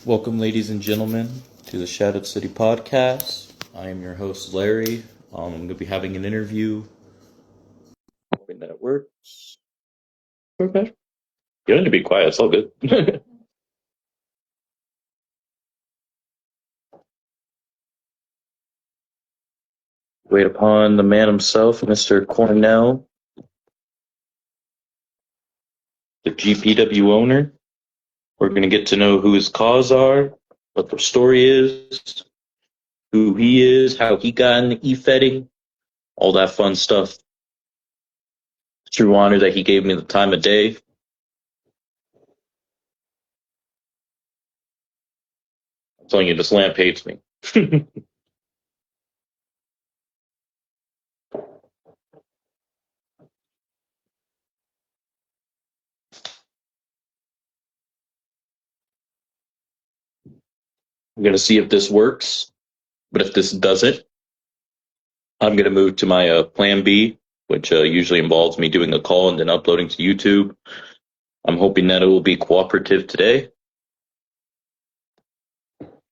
Welcome, ladies and gentlemen, to the Shadowed City podcast. I am your host, Larry. I'm going to be having an interview. Hoping that it works. Okay. You don't need to be quiet. It's all good. Wait upon the man himself, Mr. Cornell, the GPW owner. We're going to get to know who his cause are, what the story is, who he is, how he got into e-fetting, all that fun stuff. True honor that he gave me the time of day. I'm telling you, this lamp hates me. I'm going to see if this works, but if this doesn't, I'm going to move to my plan B, which usually involves me doing a call and then uploading to YouTube. I'm hoping that it will be cooperative today.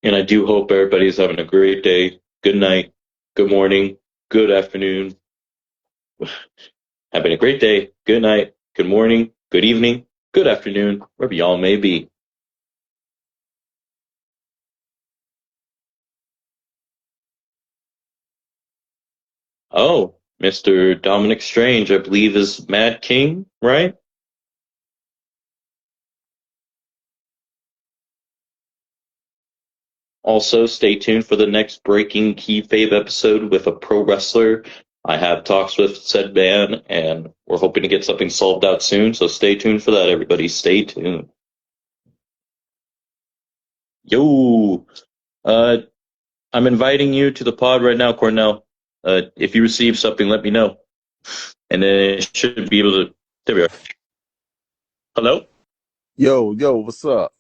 And I do hope everybody's having a great day. Good night, good morning, good afternoon. Having a great day, good night, good morning, good evening, good afternoon, wherever y'all may be. Oh, Mr. Dominic Strange, I believe is Mad King, right? Also, stay tuned for the next Breaking Kayfabe episode with a pro wrestler. I have talks with said man, and we're hoping to get something solved out soon. So stay tuned for that, everybody. Stay tuned. Yo, uh, I'm inviting you to the pod right now, Cornell. If you receive something, let me know, and then it should be able to. There we are. Hello. Yo, what's up?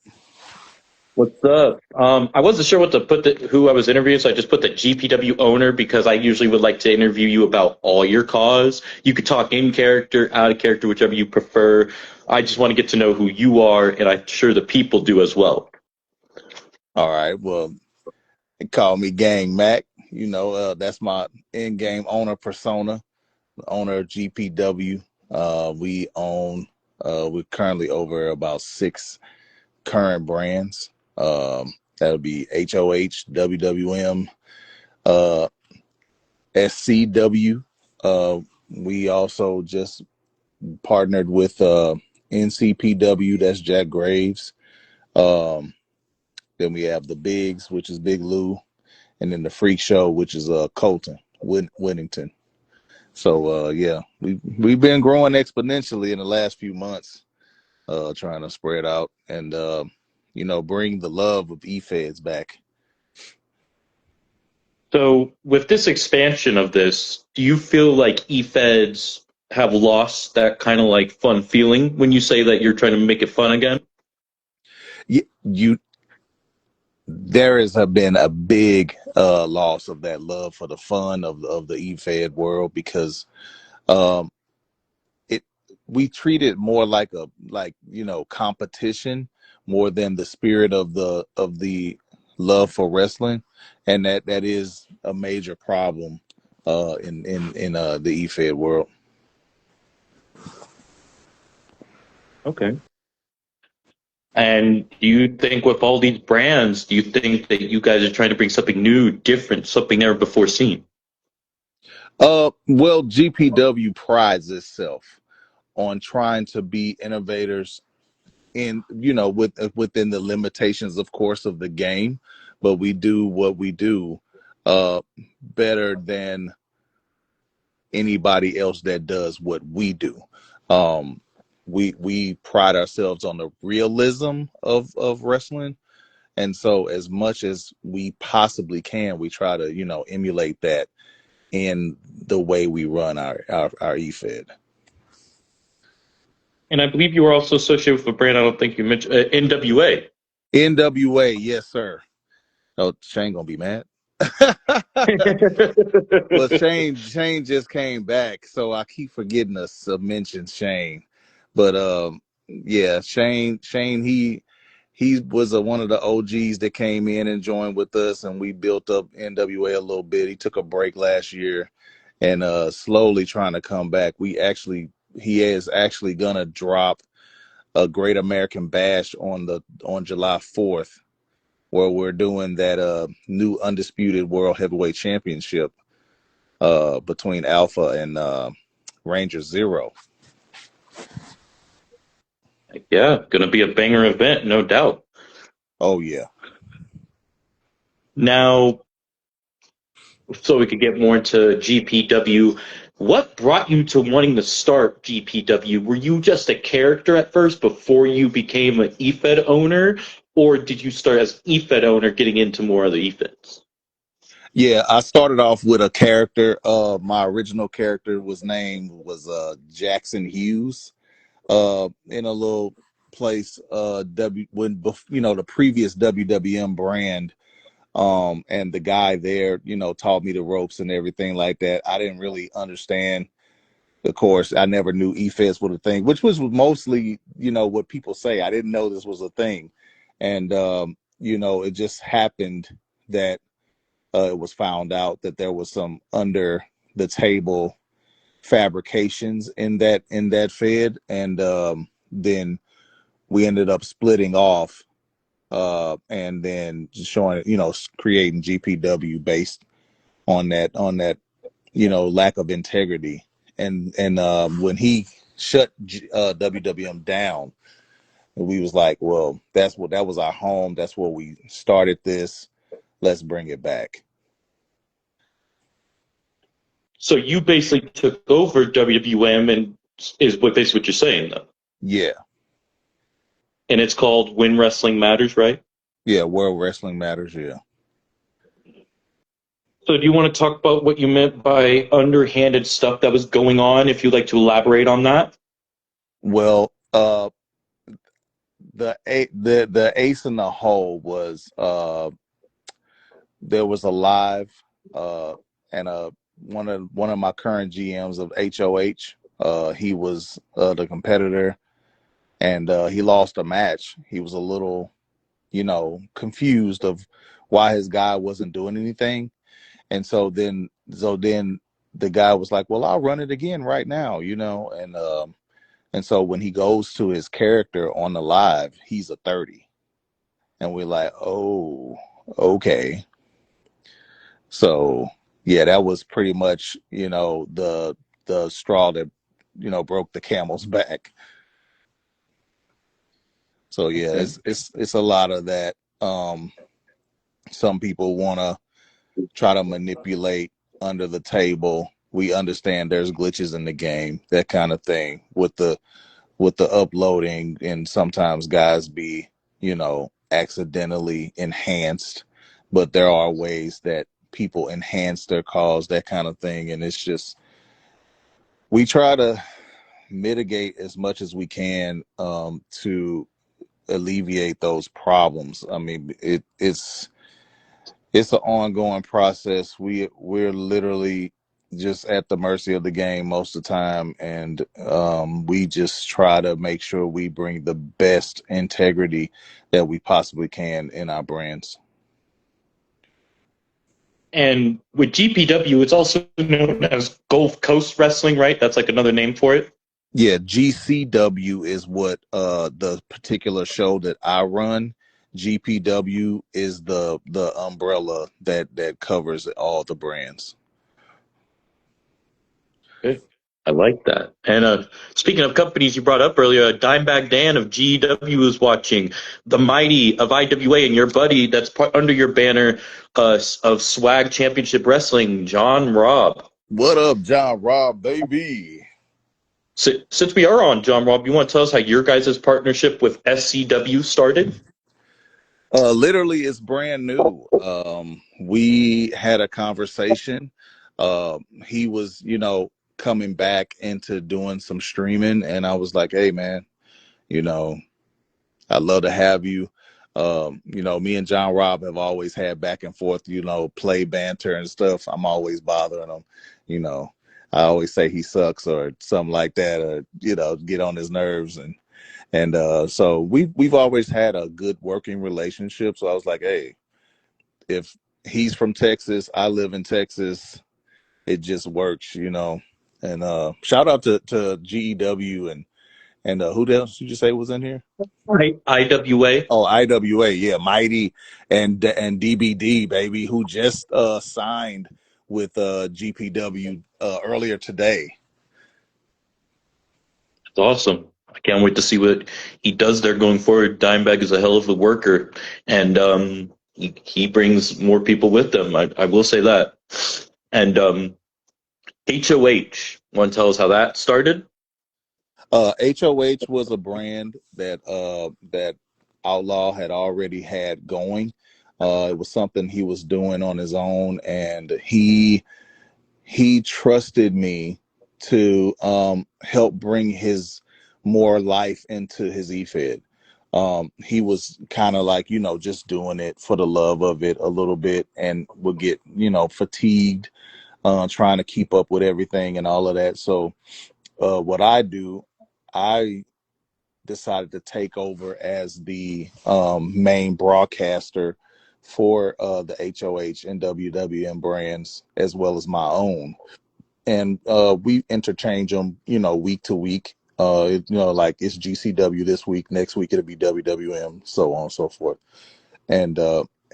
What's up? I wasn't sure what to put who I was interviewing, so I just put the GPW owner because I usually would like to interview you about all your cause. You could talk in character, out of character, whichever you prefer. I just want to get to know who you are, and I'm sure the people do as well. All right, well, they call me Gang Mac. That's my in-game owner persona, the owner of GPW. We're currently over about 6 current brands. That'll be HOH, WWM, uh, SCW. We also just partnered with NCPW, that's Jack Graves. Um, Then we have the Bigs, which is Big Lou, and then the Freak Show, which is Colton Whittington. So yeah, we've been growing exponentially in the last few months, trying to spread out and bring the love of E-Feds back. So, with this expansion of this, do you feel like eFeds have lost that kind of like fun feeling when you say that you're trying to make it fun again? You there has been a big loss of that love for the fun of the E-Fed world because um, it we treat it more like competition more than the spirit of the love for wrestling, and that is a major problem in the E-Fed world. Okay. And do you think with all these brands, do you think that you guys are trying to bring something new, different, something never before seen? Well, GPW prides itself on trying to be innovators in within the limitations, of course, of the game, but we do what we do uh better than anybody else that does what we do. um we pride ourselves on the realism of wrestling, and so as much as we possibly can, we try to emulate that in the way we run our E-Fed. And I believe you were also associated with a brand I don't think you mentioned, NWA. NWA, yes sir. Oh, Shane gonna be mad. Well, Shane just came back, so I keep forgetting to mention Shane. But yeah, Shane he was one of the OGs that came in and joined with us, and we built up NWA a little bit. He took a break last year, and slowly trying to come back. He is actually gonna drop a Great American Bash on July 4th, where we're doing that new undisputed World Heavyweight Championship between Alpha and Ranger Zero. Yeah, gonna be a banger event, no doubt. Oh yeah. Now, so we could get more into GPW, what brought you to wanting to start GPW? Were you just a character at first before you became an EFED owner, or did you start as EFED owner getting into more of the EFEDs? Yeah, I started off with a character. My original character was Jackson Hughes. In a little place, the previous WWM brand, and the guy there, taught me the ropes and everything like that. I didn't really understand. Of course, I never knew EFES was a thing, which was mostly, what people say. I didn't know this was a thing, and it just happened that it was found out that there was some under the table fabrications in that Fed, and then we ended up splitting off, and then showing, creating GPW based on that lack of integrity, and when he shut WWM down, we was like, well, that was our home. That's where we started this. Let's bring it back. So you basically took over WWM, and is basically what you're saying, though. Yeah. And it's called When Wrestling Matters, right? Yeah, World Wrestling Matters. Yeah. So do you want to talk about what you meant by underhanded stuff that was going on, if you'd like to elaborate on that? Well, the ace in the hole was, there was a live, and one of my current GMs of HOH. He was the competitor, and he lost a match. He was a little, confused of why his guy wasn't doing anything, and so then the guy was like, "Well, I'll run it again right now," and so when he goes to his character on the live, he's a 30, and we're like, "Oh, okay." So yeah, that was pretty much, the straw that, broke the camel's back. So yeah, Okay. it's a lot of that. Some people want to try to manipulate under the table. We understand there's glitches in the game, that kind of thing, with the uploading, and sometimes guys be, accidentally enhanced, but there are ways that people enhance their calls, that kind of thing, and it's just, we try to mitigate as much as we can, to alleviate those problems. I mean, it's an ongoing process. We're literally just at the mercy of the game most of the time, and we just try to make sure we bring the best integrity that we possibly can in our brands. And with GPW, it's also known as Gulf Coast Wrestling, right? That's like another name for it. Yeah, GCW is what the particular show that I run. GPW is the umbrella that covers all the brands. Okay. I like that. And speaking of companies you brought up earlier, Dimebag Dan of GW is watching. The Mighty of IWA, and your buddy that's under your banner of Swag Championship Wrestling, John Robb. What up, John Robb, baby? Since we are on John Robb, you want to tell us how your guys' partnership with SCW started? Literally, it's brand new. We had a conversation. He was, coming back into doing some streaming, and I was like, "Hey, man, you know, I'd love to have you." Me and John Robb have always had back and forth, play banter and stuff. I'm always bothering him, you know. I always say he sucks or something like that, or get on his nerves, And so we've always had a good working relationship. So I was like, hey, if he's from Texas, I live in Texas, it just works, you know. And shout out to GEW and who else did you say was in here? Right. IWA. Oh, IWA, yeah, Mighty and DBD, baby, who just signed with GPW earlier today. It's awesome. I can't wait to see what he does there going forward. Dimebag is a hell of a worker, and he brings more people with him. I will say that. And HOH, want to tell us how that started? HOH was a brand that Outlaw had already had going. It was something he was doing on his own, and he trusted me to help bring his more life into his EFED. He was kind of like, you know, just doing it for the love of it a little bit and would get, you know, fatigued trying to keep up with everything and all of that. So what I do, I decided to take over as the main broadcaster for the HOH and WWM brands as well as my own. And we interchange them, you know, week to week. You know, like it's GCW this week, next week it'll be WWM, so on and so forth. And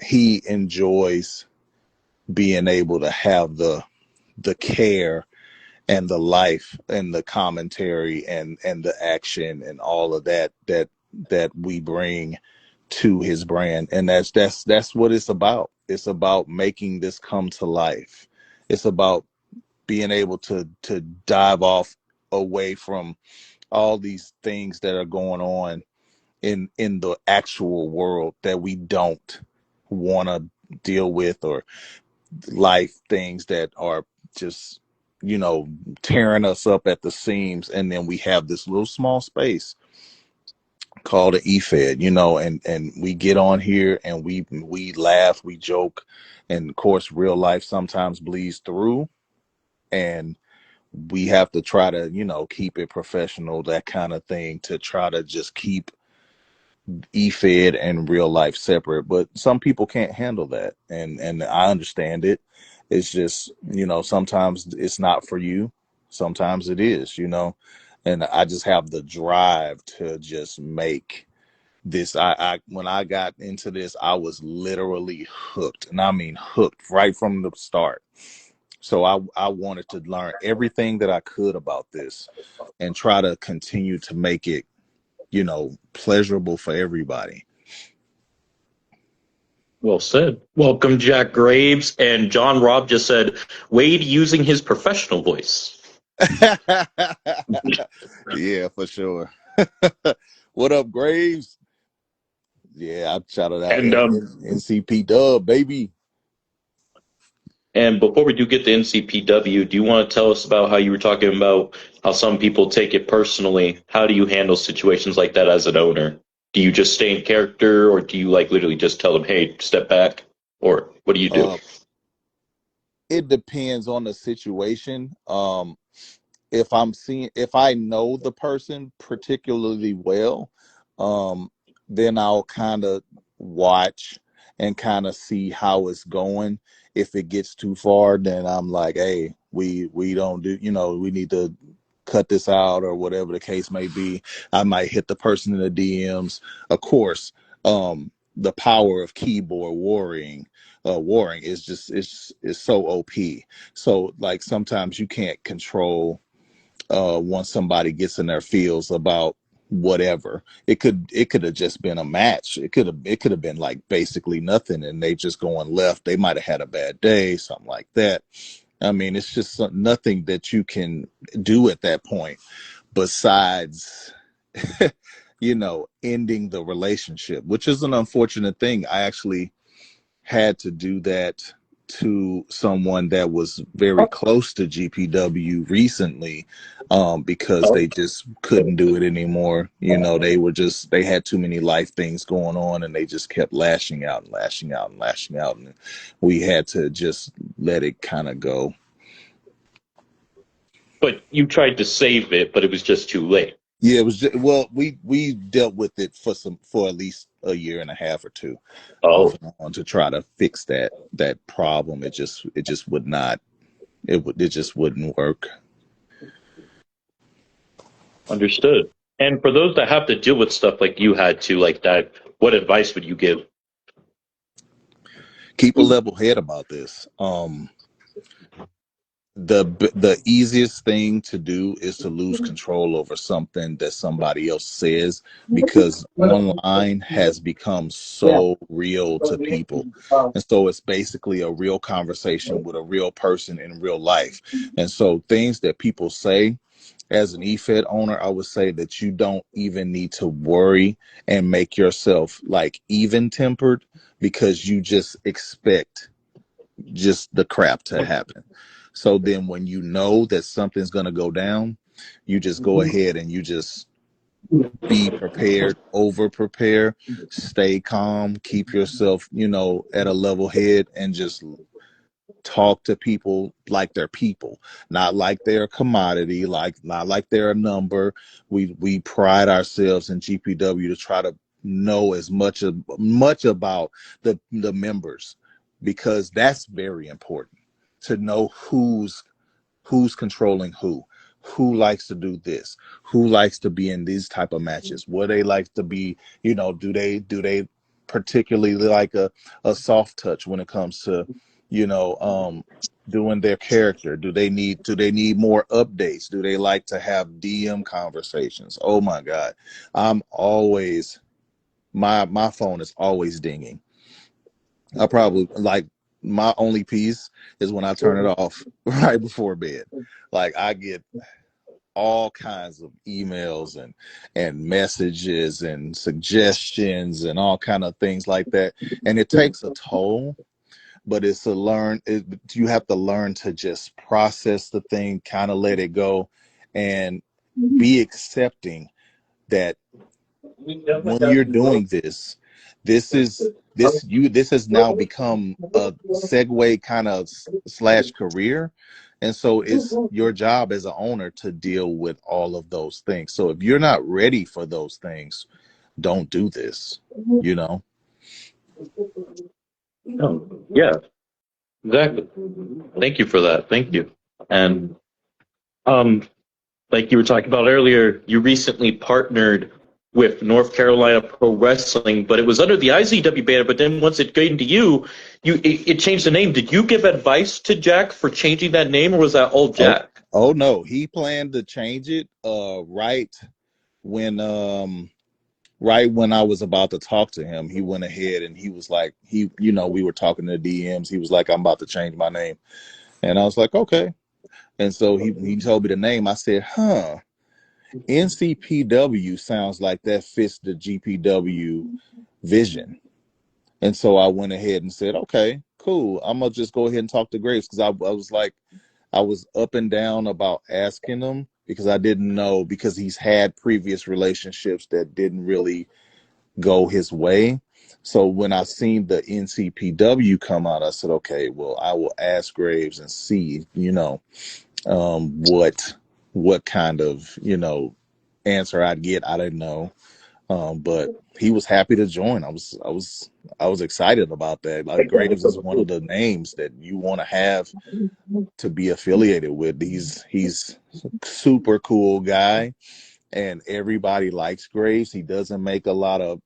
he enjoys being able to have the care and the life and the commentary and the action and all of that we bring to his brand. And that's what it's about. It's about making this come to life. It's about being able to dive off away from all these things that are going on in the actual world that we don't want to deal with, or life things that are just, you know, tearing us up at the seams. And then we have this little small space called the EFED, you know, and we get on here and we laugh, we joke, and of course real life sometimes bleeds through, and we have to try to, you know, keep it professional, that kind of thing, to try to just keep EFED and real life separate. But some people can't handle that, and I understand it. It's just, you know, sometimes it's not for you, sometimes it is, you know. And I just have the drive to just make this. I when I got into this, I was literally hooked, and I mean hooked right from the start. So I wanted to learn everything that I could about this and try to continue to make it, you know, pleasurable for everybody. Well said. Welcome, Jack Graves. And John Robb just said, Wade using his professional voice. Yeah, for sure. What up, Graves? Yeah, I shouted out And NCP Dub, baby. and before we do get to NCPW, do you want to tell us about how you were talking about how some people take it personally? How do you handle situations like that as an owner? Do you just stay in character, or do you like literally just tell them, "Hey, step back," or what do you do? Uh, it depends on the situation. If I know the person particularly well, um, then I'll kind of watch and kind of see how it's going. If it gets too far, then I'm like, hey, we don't do, you know, we need to cut this out or whatever the case may be. I might hit the person in the DMs. Of course, the power of keyboard warring is just is so OP. So like sometimes you can't control once somebody gets in their feels about whatever. It could have just been a match. It could have been like basically nothing, and they just going left. They might have had a bad day, something like that. I mean, it's just nothing that you can do at that point besides you know, ending the relationship, which is an unfortunate thing. I actually had to do that to someone that was very close to GPW recently, because they just couldn't do it anymore. You know, they had too many life things going on, and they just kept lashing out and lashing out and lashing out. And we had to just let it kind of go. But you tried to save it, but it was just too late. Yeah, it was just, well, we dealt with it for at least a year and a half or two, off Oh, and on, to try to fix that problem. It just would not, it just wouldn't work. understood. And for those that have to deal with stuff like you had to, like that, what advice would you give? Keep a level head about this. The easiest thing to do is to lose control over something that somebody else says, because online has become so real to people, and so it's basically a real conversation with a real person in real life. And so things that people say, as an EFED owner, I would say that you don't even need to worry and make yourself like even tempered, because you just expect just the crap to happen. So then when you know that something's going to go down, you just go ahead and you just be prepared, over prepare, stay calm, keep yourself, at a level head, and just talk to people like they're people, not like they're a commodity, like not like they're a number. We pride ourselves in GPW to try to know as much about the members, because that's very important, to know who's controlling who likes to do this, who likes to be in these type of matches, what they like to be. Do they particularly like a soft touch when it comes to you know doing their character? Do they need more updates? Do they like to have DM conversations? Oh my god, I'm always, my phone is always dinging. I probably, like, my only peace is when I turn it off right before bed. Like, I get all kinds of emails and messages and suggestions and all kind of things like that, and it takes a toll. But you have to learn to just process the thing, kind of let it go, and be accepting that when you're doing this, this has now become a segue kind of slash career. And so it's your job as an owner to deal with all of those things. So if you're not ready for those things, don't do this, you know? Oh, yeah, exactly. Thank you for that. Thank you. And um, like you were talking about earlier, you recently partnered with North Carolina Pro Wrestling, but it was under the IZW banner. But then once it got into you, it changed the name. Did you give advice to Jack for changing that name, or was that all Oh, Jack? oh no, he planned to change it when right when I was about to talk to him. He went ahead and he was like, we were talking to DMs. He was like, I'm about to change my name. And I was like, okay. And so he told me the name. I said, huh, NCPW sounds like that fits the GPW vision. And so I went ahead and said, okay, cool. I'm going to just go ahead and talk to Graves, because I was like, I was up and down about asking him, because I didn't know, because he's had previous relationships that didn't really go his way. So when I seen the NCPW come out, I said, okay, well, I will ask Graves and see, what kind of, answer I'd get. I didn't know. But he was happy to join. I was excited about that. Like, Graves is one of the names that you want to have to be affiliated with. He's super cool guy, and everybody likes Graves. He doesn't make a lot of,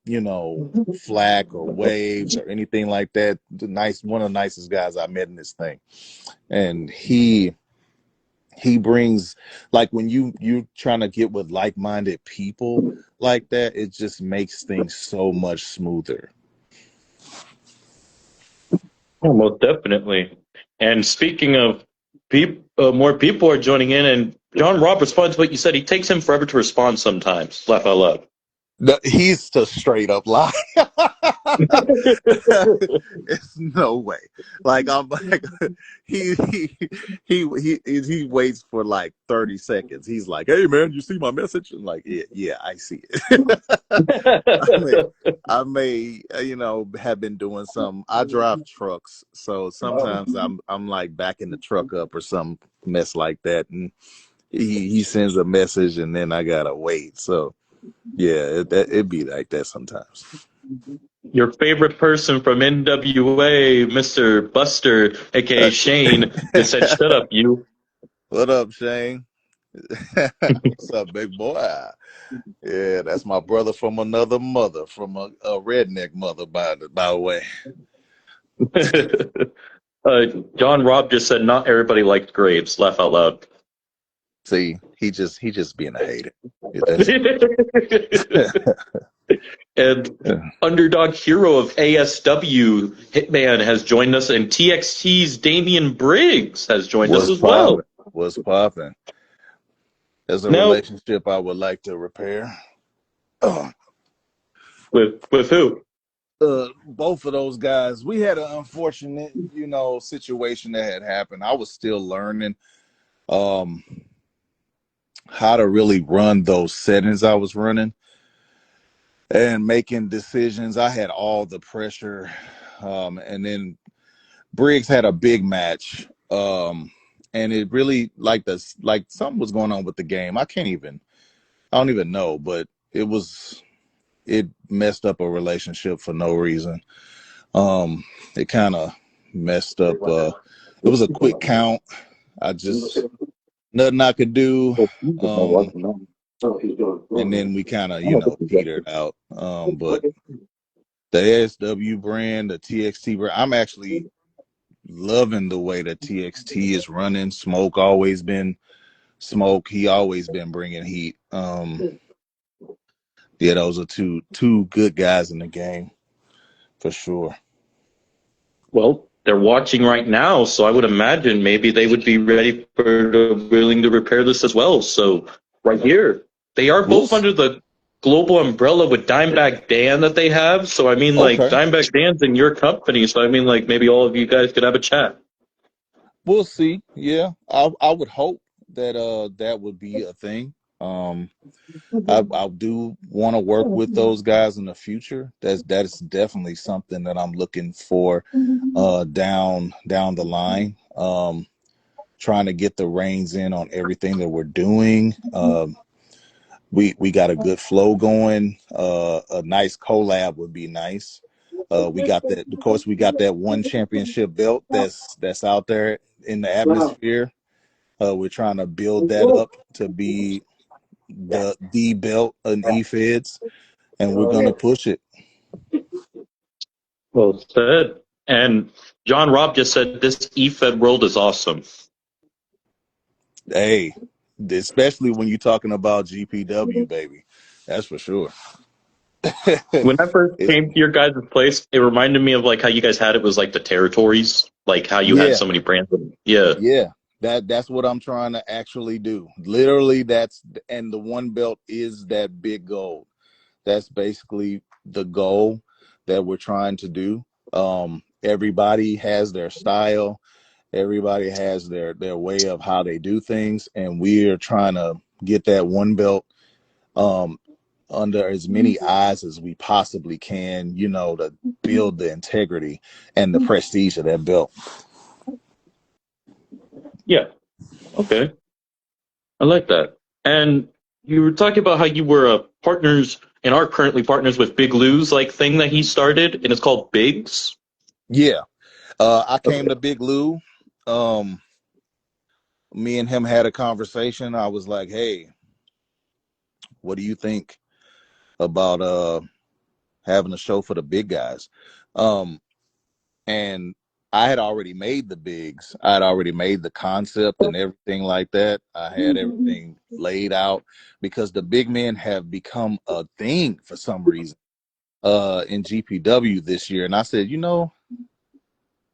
flack or waves or anything like that. One of the nicest guys I met in this thing. And he brings, like, when you're trying to get with like-minded people like that, it just makes things so much smoother. Oh, most definitely. And speaking of more people are joining in, and John Robb responds to what you said. He takes him forever to respond sometimes. Laugh out loud. No, he's the straight up lie. It's no way. Like, I'm like, he he waits for like 30 seconds. He's like, "Hey man, you see my message?" And like, yeah, yeah, I see it. I may, have been doing some. I drive trucks, so sometimes I'm like backing the truck up or some mess like that, and he sends a message and then I gotta wait. So yeah, it'd be like that sometimes. Your favorite person from NWA, Mr. Buster, aka Shane, just said, "Shut up, you." What up, Shane? What's up, big boy? Yeah, that's my brother from another mother, from a redneck mother, by the way. uh, John Robb just said, "Not everybody liked Graves." Laugh out loud. See, he just being a hater. Yeah, that's And underdog hero of ASW, Hitman, has joined us, and TXT's Damian Briggs has joined us what's as well. popping. What's popping? There's a Now, relationship I would like to repair. Uh, with who? both of those guys, we had an unfortunate, situation that had happened. I was still learning um how to really run those settings I was running and making decisions. I had all the pressure. And then Briggs had a big match. And it really like something was going on with the game. I don't even know, but it messed up a relationship for no reason. It kind of messed up. It was a quick count. I just nothing I could do. And then we kind of, petered out. But the ASW brand, the TXT brand, I'm actually loving the way that TXT is running. Smoke always been smoke. He always been bringing heat. Yeah, those are two good guys in the game for sure. Well, they're watching right now, so I would imagine maybe they would be ready willing to repair this as well. So right here, they are both Who's under the global umbrella with Dimebag Dan that they have. So I mean, like okay? Dimebag Dan's in your company, so I mean, like maybe all of you guys could have a chat. We'll see. Yeah, I would hope that that would be a thing. Um, I do want to work with those guys in the future. That is definitely something that I'm looking for down the line. Trying to get the reins in on everything that we're doing. We got a good flow going. A nice collab would be nice. We got that. Of course, we got that one championship belt that's out there in the atmosphere. We're trying to build that up to be the belt in eFeds, and we're gonna push it. Well said. And John Robb just said this eFed world is awesome. Hey, especially when you're talking about GPW, baby, that's for sure. When I first It's, came to your guys' place, it reminded me of like how you guys had it was like the territories, like how you had yeah, so many brands. Yeah. yeah. That's what I'm trying to actually do. Literally, and the one belt is that big goal. That's basically the goal that we're trying to do. Everybody has their style. Everybody has their way of how they do things, and we are trying to get that one belt um, under as many eyes as we possibly can, to build the integrity and the prestige of that belt. Yeah. Okay. I like that. And you were talking about how you were partners and are currently partners with Big Lou's like thing that he started, and it's called Bigs. Yeah, I came Okay. to Big Lou. Um, Me and him had a conversation. I was like, "Hey, what do you think about having a show for the big guys?" Um, and I had already made the bigs. I had already made the concept and everything like that. I had everything laid out because the big men have become a thing for some reason in GPW this year. And I said,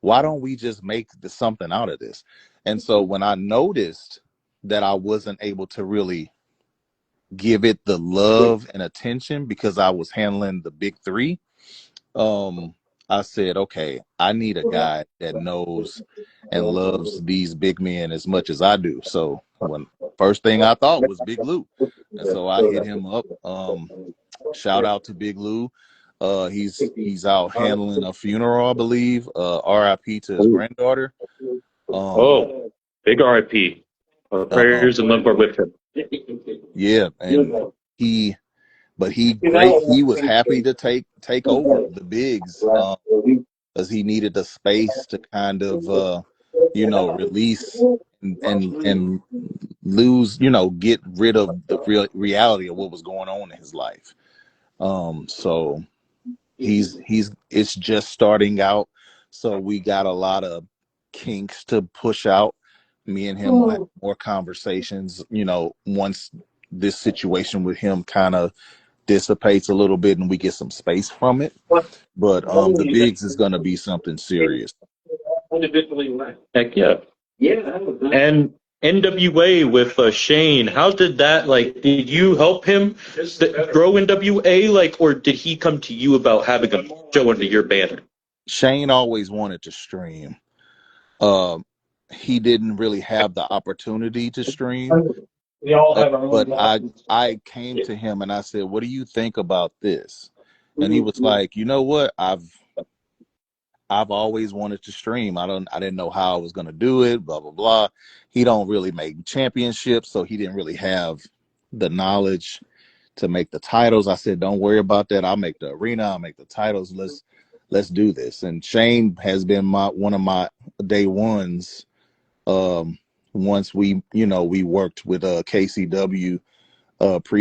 why don't we just make something out of this? And so when I noticed that I wasn't able to really give it the love and attention because I was handling the big three, um, I said, okay, I need a guy that knows and loves these big men as much as I do. So when first thing I thought was Big Lou. And so I hit him up. Shout out to Big Lou. He's out handling a funeral, I believe. RIP to his granddaughter. Um, Oh, big RIP. Um, Prayers and love are with him. yeah, and he, but he was happy to take over the bigs, because he needed the space to kind of, release and lose, get rid of the reality of what was going on in his life. So it's just starting out, so we got a lot of kinks to push out. Me and him will have more conversations, once this situation with him kind of dissipates a little bit and we get some space from it. But the bigs is going to be something serious. Heck yeah. And NWA with Shane, how did that, like, did you help him grow NWA, like, or did he come to you about having a show under your banner? Shane always wanted to stream. He didn't really have the opportunity to stream. But I came to him and I said, "What do you think about this?" And he was like, "You know what? I've always wanted to stream. I didn't know how I was going to do it, blah blah blah." He don't really make championships, so he didn't really have the knowledge to make the titles. I said, "Don't worry about that. I'll make the arena, I'll make the titles. Let's do this." And Shane has been one of my day ones. Once we worked with KCW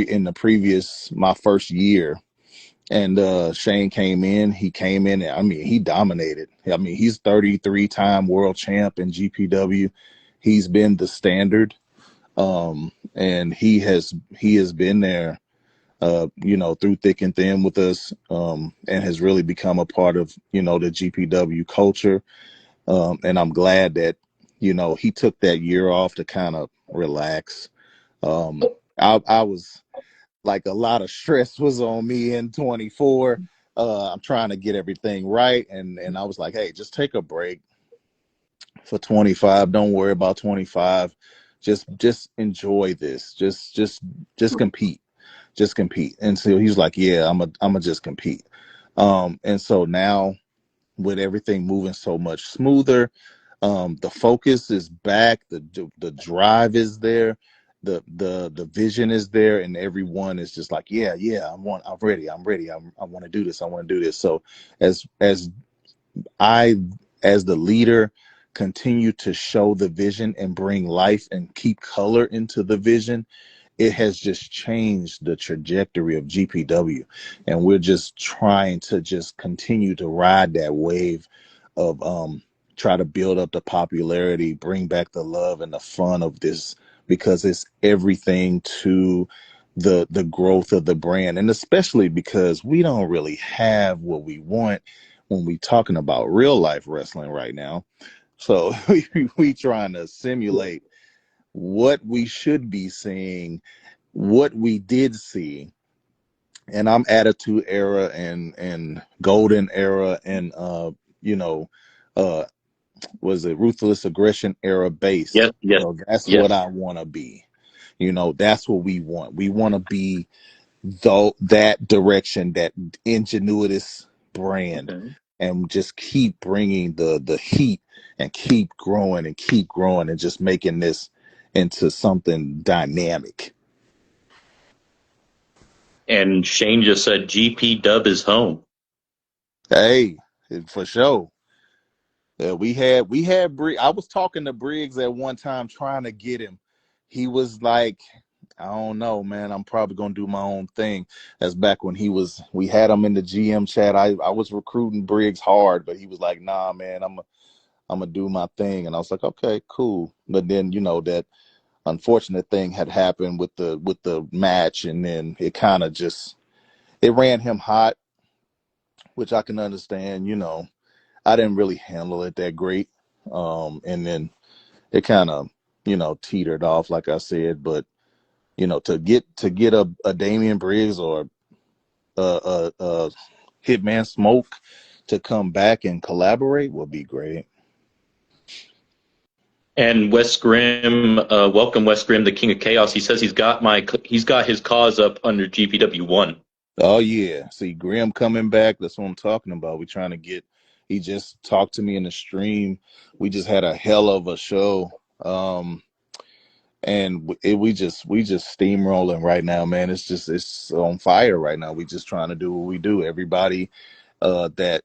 in the previous my first year, and Shane came in. He came in, and I mean, he dominated. I mean, he's 33-time world champ in GPW. He's been the standard, and he has been there, through thick and thin with us, and has really become a part of the GPW culture. And I'm glad that he took that year off to kind of relax. I was like, a lot of stress was on me in 24. I'm trying to get everything right, and I was like, hey, just take a break for 25. Don't worry about 25. Just enjoy this. Just compete. Just compete. And so he's like, yeah, I'm a just compete. And so now, with everything moving so much smoother, the focus is back, the drive is there, the vision is there, and everyone is just like, yeah, I'm ready, I want to do this, I want to do this. So as I, as the leader, continue to show the vision and bring life and keep color into the vision, it has just changed the trajectory of GPW. And we're just trying to just continue to ride that wave of try to build up the popularity, bring back the love and the fun of this, because it's everything to the growth of the brand. And especially because we don't really have what we want when we talking about real life wrestling right now. So we trying to simulate what we should be seeing, what we did see. And I'm Attitude Era and Golden Era and uh was it Ruthless Aggression Era based. Yes, yes, So that's yes. what I want to be. That's what we want. We want to be that direction, that ingenuitous brand, Okay. and just keep bringing the heat and keep growing and just making this into something dynamic. And Shane just said GP Dub is home. Hey, for sure. We had I was talking to Briggs at one time trying to get him. He was like, I don't know, man. I'm probably gonna do my own thing. That's back when we had him in the GM chat. I was recruiting Briggs hard, but he was like, nah, man, I'm gonna do my thing. And I was like, okay, cool. But then that unfortunate thing had happened with the match, and then it kind of just it ran him hot, which I can understand. I didn't really handle it that great. And then it kind of, teetered off, like I said. But, to get a Damian Briggs or a Hitman Smoke to come back and collaborate would be great. And Wes Grimm, welcome Wes Grimm, the King of Chaos. He says he's got his cause up under GPW1. Oh yeah. See, Grim coming back. That's what I'm talking about. We trying to get. He just talked to me in the stream. We just had a hell of a show. and we just steamrolling right now, man. It's on fire right now. We just trying to do what we do. Everybody that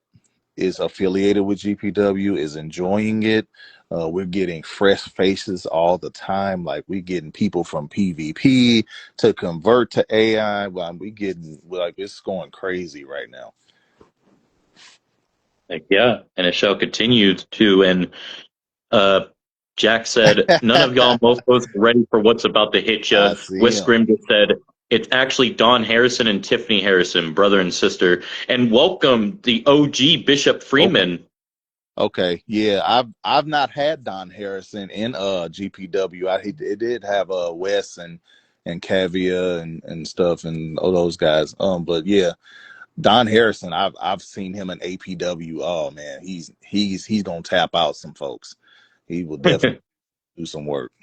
is affiliated with GPW is enjoying it. We're getting fresh faces all the time. Like we getting people from PvP to convert to AI. Well, we getting like it's going crazy right now. Like, yeah, and it shall continue to. And uh, Jack said, "None of y'all mofos are ready for what's about to hit I ya." see him. Whisgrim just said, "It's actually Don Harrison and Tiffany Harrison, brother and sister." And welcome the OG Bishop Okay. Freeman. Okay, yeah, I've not had Don Harrison in GPW. It did have Wes and Cavia and stuff and all those guys. But yeah, Don Harrison, I've seen him in APW. Oh man, he's gonna tap out some folks. He will definitely do some work.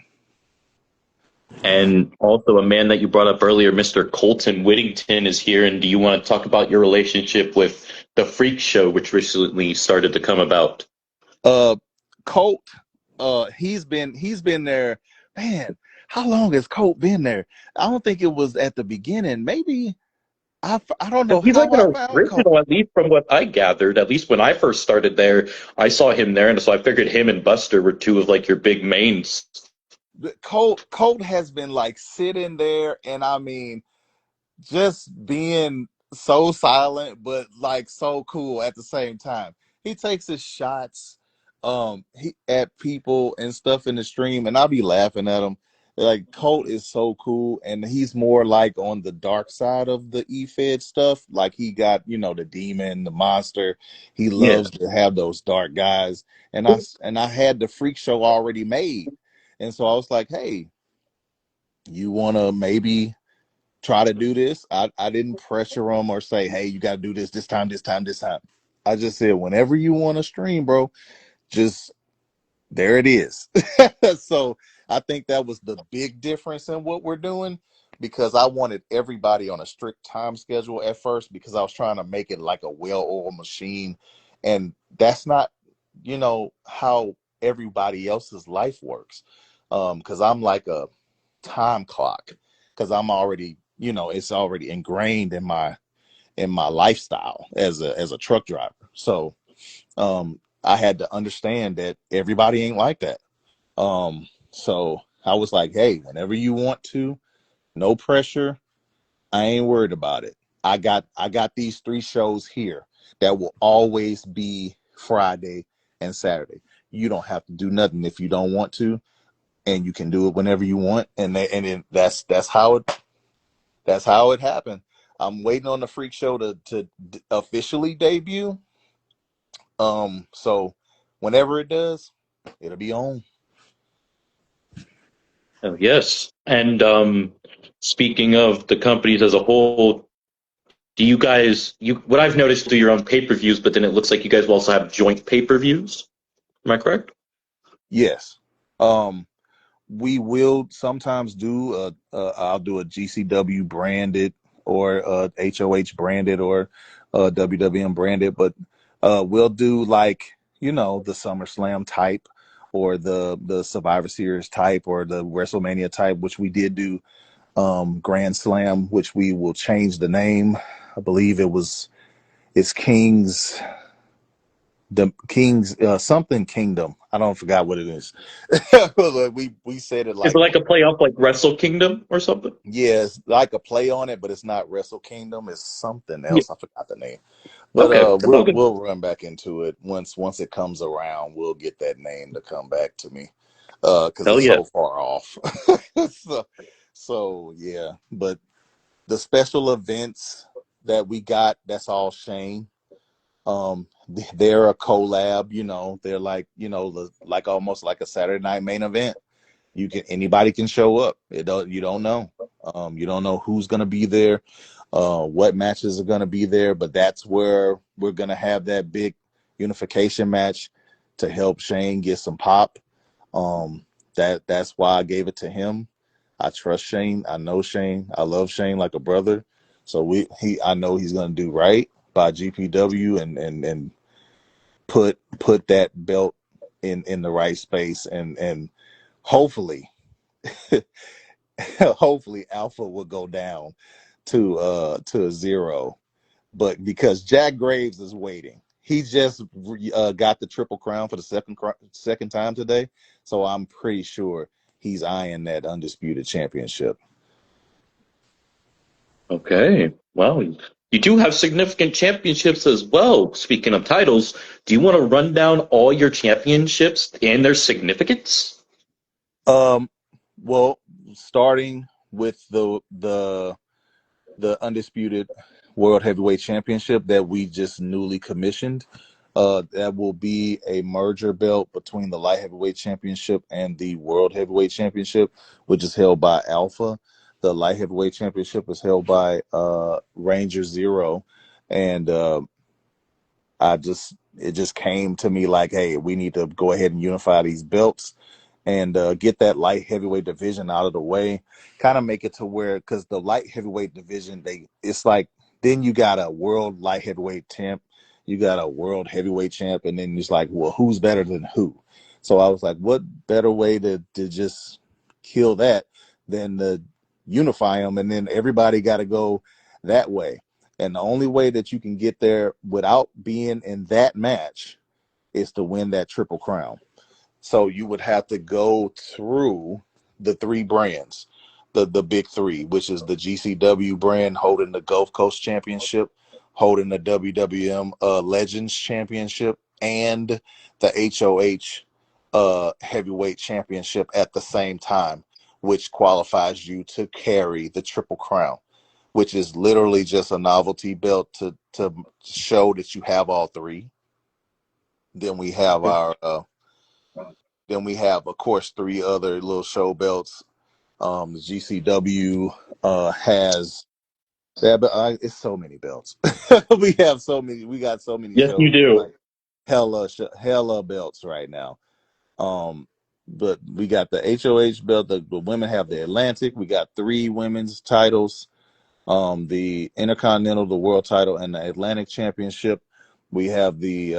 And also a man that you brought up earlier, Mr. Colton Whittington, is here. And do you want to talk about your relationship with the Freak Show, which recently started to come about? Uh, Colt, he's been there. Man, how long has Colt been there? I don't think it was at the beginning. Maybe I don't know He's like how I an found Colt. original, at least from what I gathered. At least when I first started there, I saw him there, and so I figured him and Buster were two of like your big mains. Colt has been like sitting there, and I mean, just being so silent but like so cool at the same time. He takes his shots at people and stuff in the stream, and I'll be laughing at him. Like Colt is so cool, and he's more like on the dark side of the E-Fed stuff. Like he got, the demon, the monster. He Yeah. loves to have those dark guys. And I had the freak show already made. And so I was like, hey, you wanna maybe try to do this? I didn't pressure them or say, hey, you got to do this time, this time, this time. I just said, whenever you want to stream, bro, just there it is. So I think that was the big difference in what we're doing, because I wanted everybody on a strict time schedule at first because I was trying to make it like a well-oiled machine. And that's not, how everybody else's life works. Because I'm like a time clock, because I'm already, it's already ingrained in my lifestyle as a truck driver. So I had to understand that everybody ain't like that. So I was like, hey, whenever you want to, no pressure. I ain't worried about it. I got these 3 shows here that will always be Friday and Saturday. You don't have to do nothing if you don't want to, and you can do it whenever you want. And then that's how it happened. I'm waiting on the freak show to officially debut. So whenever it does, it'll be on. Oh, yes. And speaking of the companies as a whole, do you guys what I've noticed do your own pay-per-views, but then it looks like you guys will also have joint pay-per-views. Am I correct? Yes. Um, we will sometimes do I'll do a GCW branded or HOH branded or WWM branded, but we'll do like, the SummerSlam type or the Survivor Series type or the WrestleMania type, which we did do Grand Slam, which we will change the name. I believe it's the King's something Kingdom. I don't forgot what it is. we said it Is it like, like a playoff like Wrestle Kingdom or something? yeah, it's like a play on it, but it's not Wrestle Kingdom. It's something Yeah. else. I forgot the name. But Okay. we'll Okay. we'll run back into it once it comes around. We'll get that name to come back to me because Hell it's yeah. so far off. So yeah, but the special events that we got, that's all Shane. They're a collab. They're like, like almost like a Saturday night main event. Anybody can show up. You don't know. You don't know who's gonna be there, what matches are gonna be there, but that's where we're gonna have that big unification match to help Shane get some pop. That's why I gave it to him. I trust Shane. I know Shane. I love Shane like a brother. So I know he's gonna do right by GPW and put that belt in the right space, and hopefully hopefully Alpha will go down to a zero. But because Jack Graves is waiting, he just got the Triple Crown for the second time today, so I'm pretty sure he's eyeing that undisputed championship. Okay. Well, you do have significant championships as well. Speaking of titles, do you want to run down all your championships and their significance? Um, well, starting with the undisputed world heavyweight championship that we just newly commissioned. That will be a merger belt between the light heavyweight championship and the world heavyweight championship, which is held by Alpha. The light heavyweight championship is held by Ranger Zero, and it just came to me like, hey, we need to go ahead and unify these belts and get that light heavyweight division out of the way, kind of make it to where, because the light heavyweight division, it's like, then you got a world light heavyweight champ, you got a world heavyweight champ, and then it's like, well, who's better than who? So I was like, what better way to just kill that than to unify them, and then everybody got to go that way. And the only way that you can get there without being in that match is to win that Triple Crown. So you would have to go through the three brands, the big three, which is the GCW brand holding the Gulf Coast Championship, holding the WWM Legends Championship, and the HOH Heavyweight Championship at the same time, which qualifies you to carry the Triple Crown, which is literally just a novelty belt to show that you have all three. Then we have of course, three other little show belts. The GCW has it's so many belts. We have so many. We got so many Yes, you shows, do. like hella belts right now. But we got the HOH belt. The women have the Atlantic. We got three women's titles. The Intercontinental, the World title, and the Atlantic Championship. We have the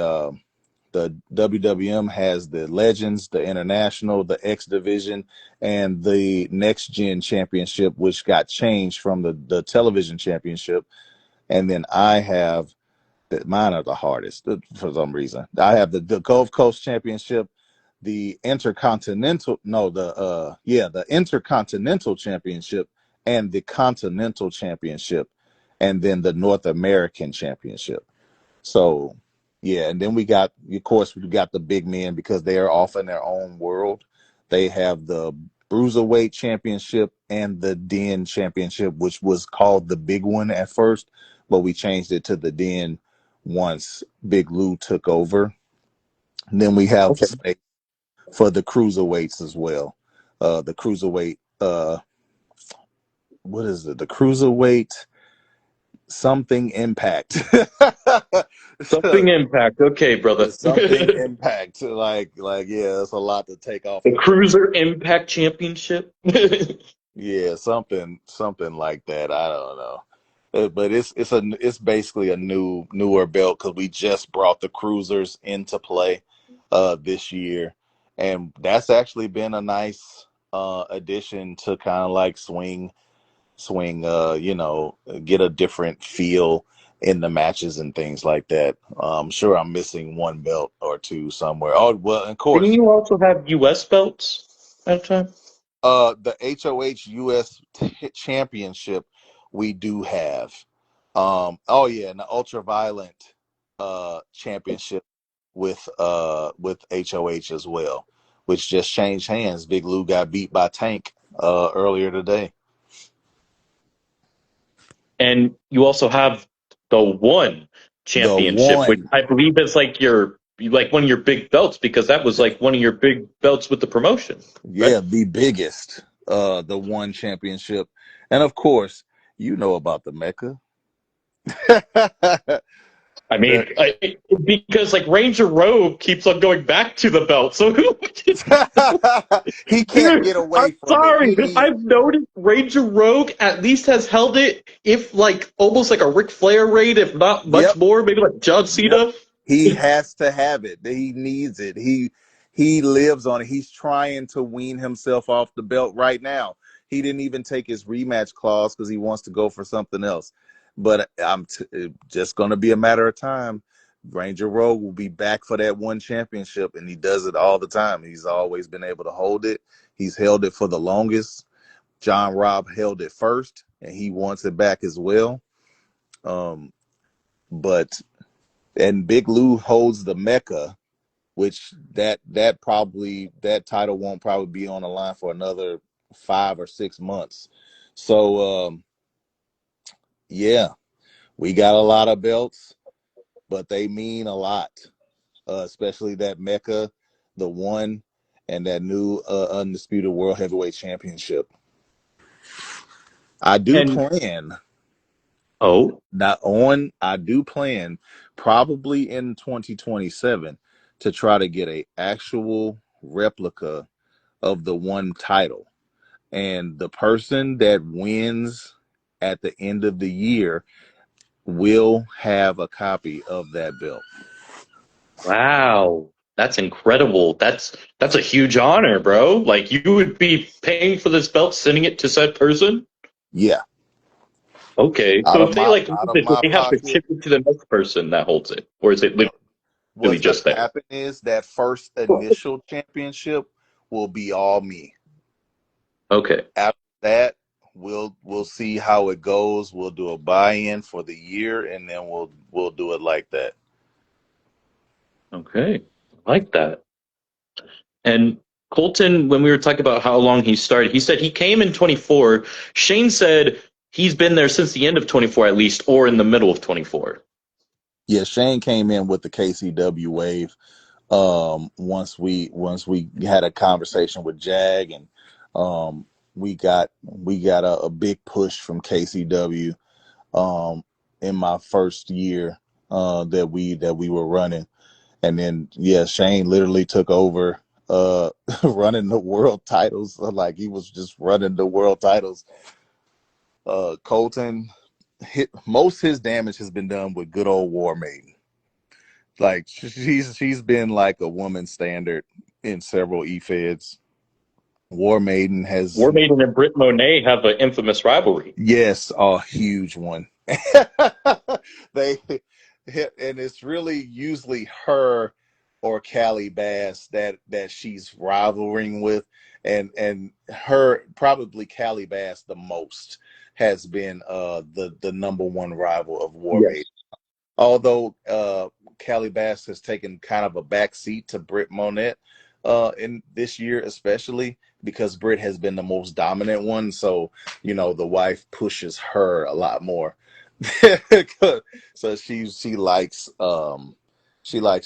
WWM has the Legends, the International, the X Division, and the Next Gen Championship, which got changed from the Television Championship. And then I have mine are the hardest for some reason. I have the Gulf Coast Championship, the Intercontinental, no, the Intercontinental Championship, and the Continental Championship, and then the North American Championship. So, yeah, and then we got the big men because they are off in their own world. They have the Bruiserweight Championship and the Den Championship, which was called the big one at first, but we changed it to the Den once Big Lou took over. And then we have Okay. space for the cruiserweights as well. The cruiserweight, what is it? The cruiserweight something impact. Something Impact. Okay, brother. Something The impact. Yeah, that's a lot to take off of. Cruiser Impact Championship. Yeah, something like that. I don't know. But it's basically a newer belt because we just brought the cruisers into play this year, and that's actually been a nice addition to kind of like swing get a different feel in the matches and things like that. I'm sure I'm missing one belt or two somewhere. Oh well, of Didn't course, you also have U.S. belts at the time? the HOH US Championship we do have. Oh yeah, and the Ultraviolent Championship with HOH as well, which just changed hands. Big Lou got beat by Tank earlier today. And you also have the One The Championship, which one, I believe is like one of your big belts because that was like one of your big belts with the promotion, right? yeah, the biggest, the one championship, and of course, you know about the Mecca. I The- mean, because like Ranger Rogue keeps on going back to the belt, so who? he can't Dude, get I'm away from it. sorry. I've noticed Ranger Rogue at least has held it, if like almost like a Ric Flair raid, if not much Yep, more, maybe like John yep. Cena. He has to have it. He needs it. He lives on it. He's trying to wean himself off the belt right now. He didn't even take his rematch clause because he wants to go for something else. But it's just going to be a matter of time. Ranger Rogue will be back for that one championship, and he does it all the time. He's always been able to hold it. He's held it for the longest. John Robb held it first, and he wants it back as well. But Big Lou holds the Mecca, which that title won't probably be on the line for another 5 or 6 months. So yeah, we got a lot of belts, but they mean a lot, especially that Mecca, the one, and that new undisputed world heavyweight championship. I do And plan oh, I do plan probably in 2027 to try to get a actual replica of the one title. And the person that wins at the end of the year will have a copy of that belt. wow. That's incredible. That's a huge honor, bro. Like you would be paying for this belt, sending it to said person? Yeah. Okay. So if they like lose Out of it, do my they have to pocket. ship it to the next person that holds it? Or is it literally What's gonna just there? happen is that first initial championship will be all me. Okay. After that, we'll see how it goes. We'll do a buy-in for the year, and then we'll do it like that. Okay. I like that. And Colton, when we were talking about how long he started, he said he came in 24. Shane said he's been there since the end of 24 at least, or in the middle of 24. Yeah, Shane came in with the KCW wave. Once we had a conversation with Jag, and we got a big push from KCW in my first year that we were running. And then yeah, Shane literally took over running the world titles. Like he was just running the world titles. Colton hit most his damage has been done with good old War Maiden. Like she's been like a woman standard in several E-Feds. War Maiden has, War Maiden and Britt Monet have an infamous rivalry. yes, a huge one. They and it's really usually her or Callie Bass that she's rivaling with, and her probably Callie Bass the most has been the number one rival of War Maiden. Yes. Although Callie Bass has taken kind of a back seat to Britt Monet in this year, especially because Britt has been the most dominant one. So, the wife pushes her a lot more. So she likes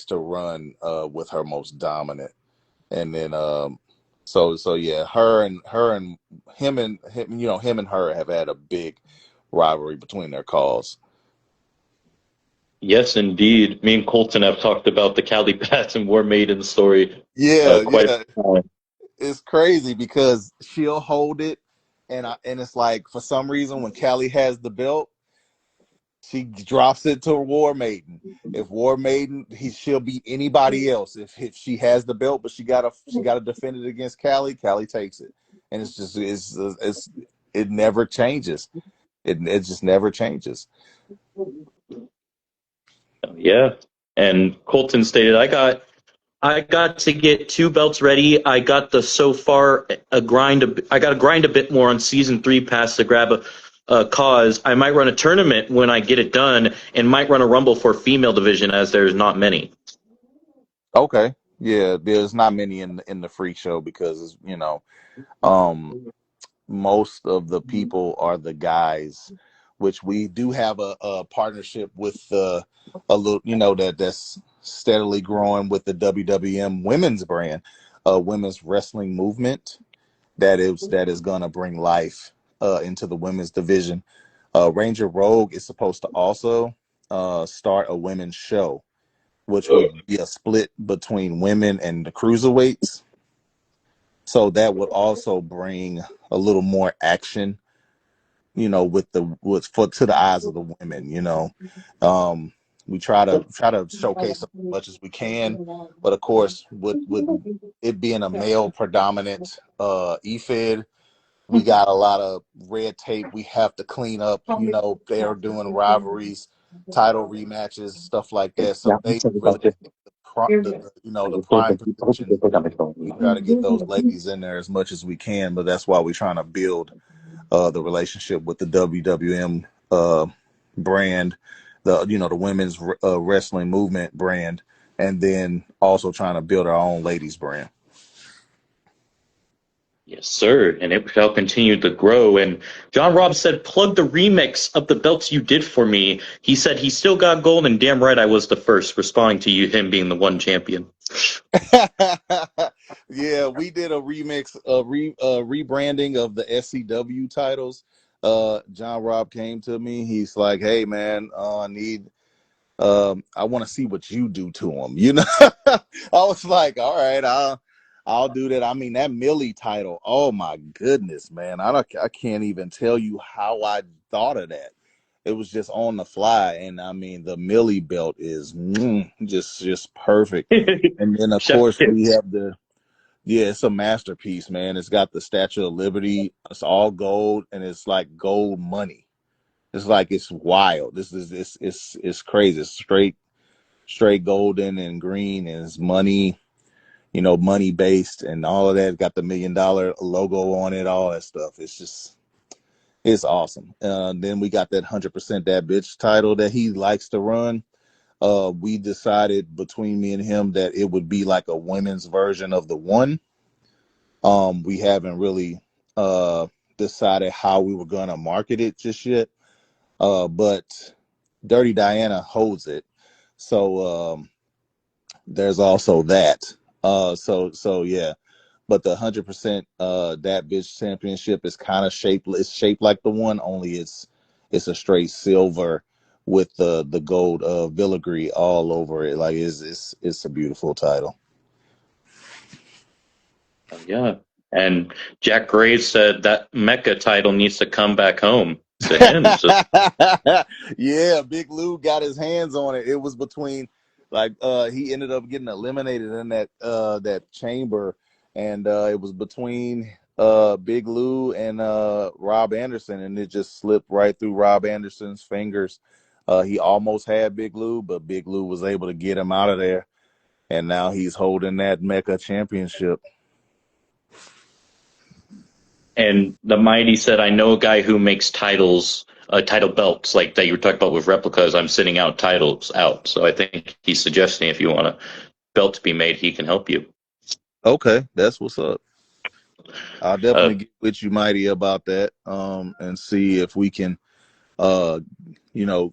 to run with her most dominant. And then so yeah, her and him and her have had a big rivalry between their calls. Yes, indeed. Me and Colton have talked about the Cali Bats and War Maiden story Yeah, quite yeah. a time. It's crazy because she'll hold it, and it's like for some reason when Callie has the belt, she drops it to War Maiden. If War Maiden, she'll beat anybody else if she has the belt, but she gotta defend it against Callie. Callie takes it, and it never changes. It just never changes. Yeah. And Colton stated, I got to get two belts ready. I got the so far a grind. I got to grind a bit more on season 3 pass to grab a cause. I might run a tournament when I get it done, and might run a rumble for female division as there's not many. Okay, yeah, there's not many in the freak show because um most of the people are the guys, which we do have a partnership with a little, that's steadily growing with the WWM women's brand, women's wrestling movement that is gonna bring life into the women's division. Ranger Rogue is supposed to also start a women's show, which would be a split between women and the cruiserweights. So that would also bring a little more action, with for to the eyes of the women. we try to showcase as much as we can, but of course, with it being a male predominant EFED, we got a lot of red tape we have to clean up. You know, they're doing rivalries, title rematches, stuff like that. So they really take the prime position. We try to get those ladies in there as much as we can, but that's why we're trying to build the relationship with the WWM brand, the women's wrestling movement brand, and then also trying to build our own ladies brand. Yes, sir. And it shall continue to grow. And John Robb said, plug the remix of the belts you did for me. He said he still got gold, and damn right I was the first, responding to you, him being the one champion. Yeah, we did a remix, rebranding of the SCW titles. John Robb came to me. He's like, "Hey, man, I want to see what you do to him." I was like, "All right, I'll do that." I mean, that Millie title. Oh my goodness, man! I can't even tell you how I thought of that. It was just on the fly, and I mean, the Millie belt is just perfect. And then of Chef course we Kiss. have yeah, it's a masterpiece, man. It's got the Statue of Liberty. It's all gold, and it's like gold money. It's like it's wild. It's crazy. It's straight golden and green, and it's money. Money based and all of that. Got the $1 million logo on it. All that stuff. It's awesome. Then we got that 100% that bitch title that he likes to run. We decided between me and him that it would be like a women's version of the one. We haven't really decided how we were gonna market it just yet. But Dirty Diana holds it, so there's also that. So yeah. But the 100% that bitch championship is kind of shaped. It's shaped like the one, only it's a straight silver with the gold filigree all over it. Like it's a beautiful title. Yeah. And Jack Graves said that Mecca title needs to come back home to him. So Yeah, Big Lou got his hands on it. It was between he ended up getting eliminated in that chamber, and it was between Big Lou and Rob Anderson, and it just slipped right through Rob Anderson's fingers. He almost had Big Lou, but Big Lou was able to get him out of there, and now he's holding that Mecca championship. and the Mighty said, I know a guy who makes title belts like that you were talking about with replicas. I'm sending out titles out. So I think he's suggesting if you want a belt to be made, he can help you. Okay, that's what's up. I'll Uh, definitely get with you, Mighty, about that, and see if we can. Uh,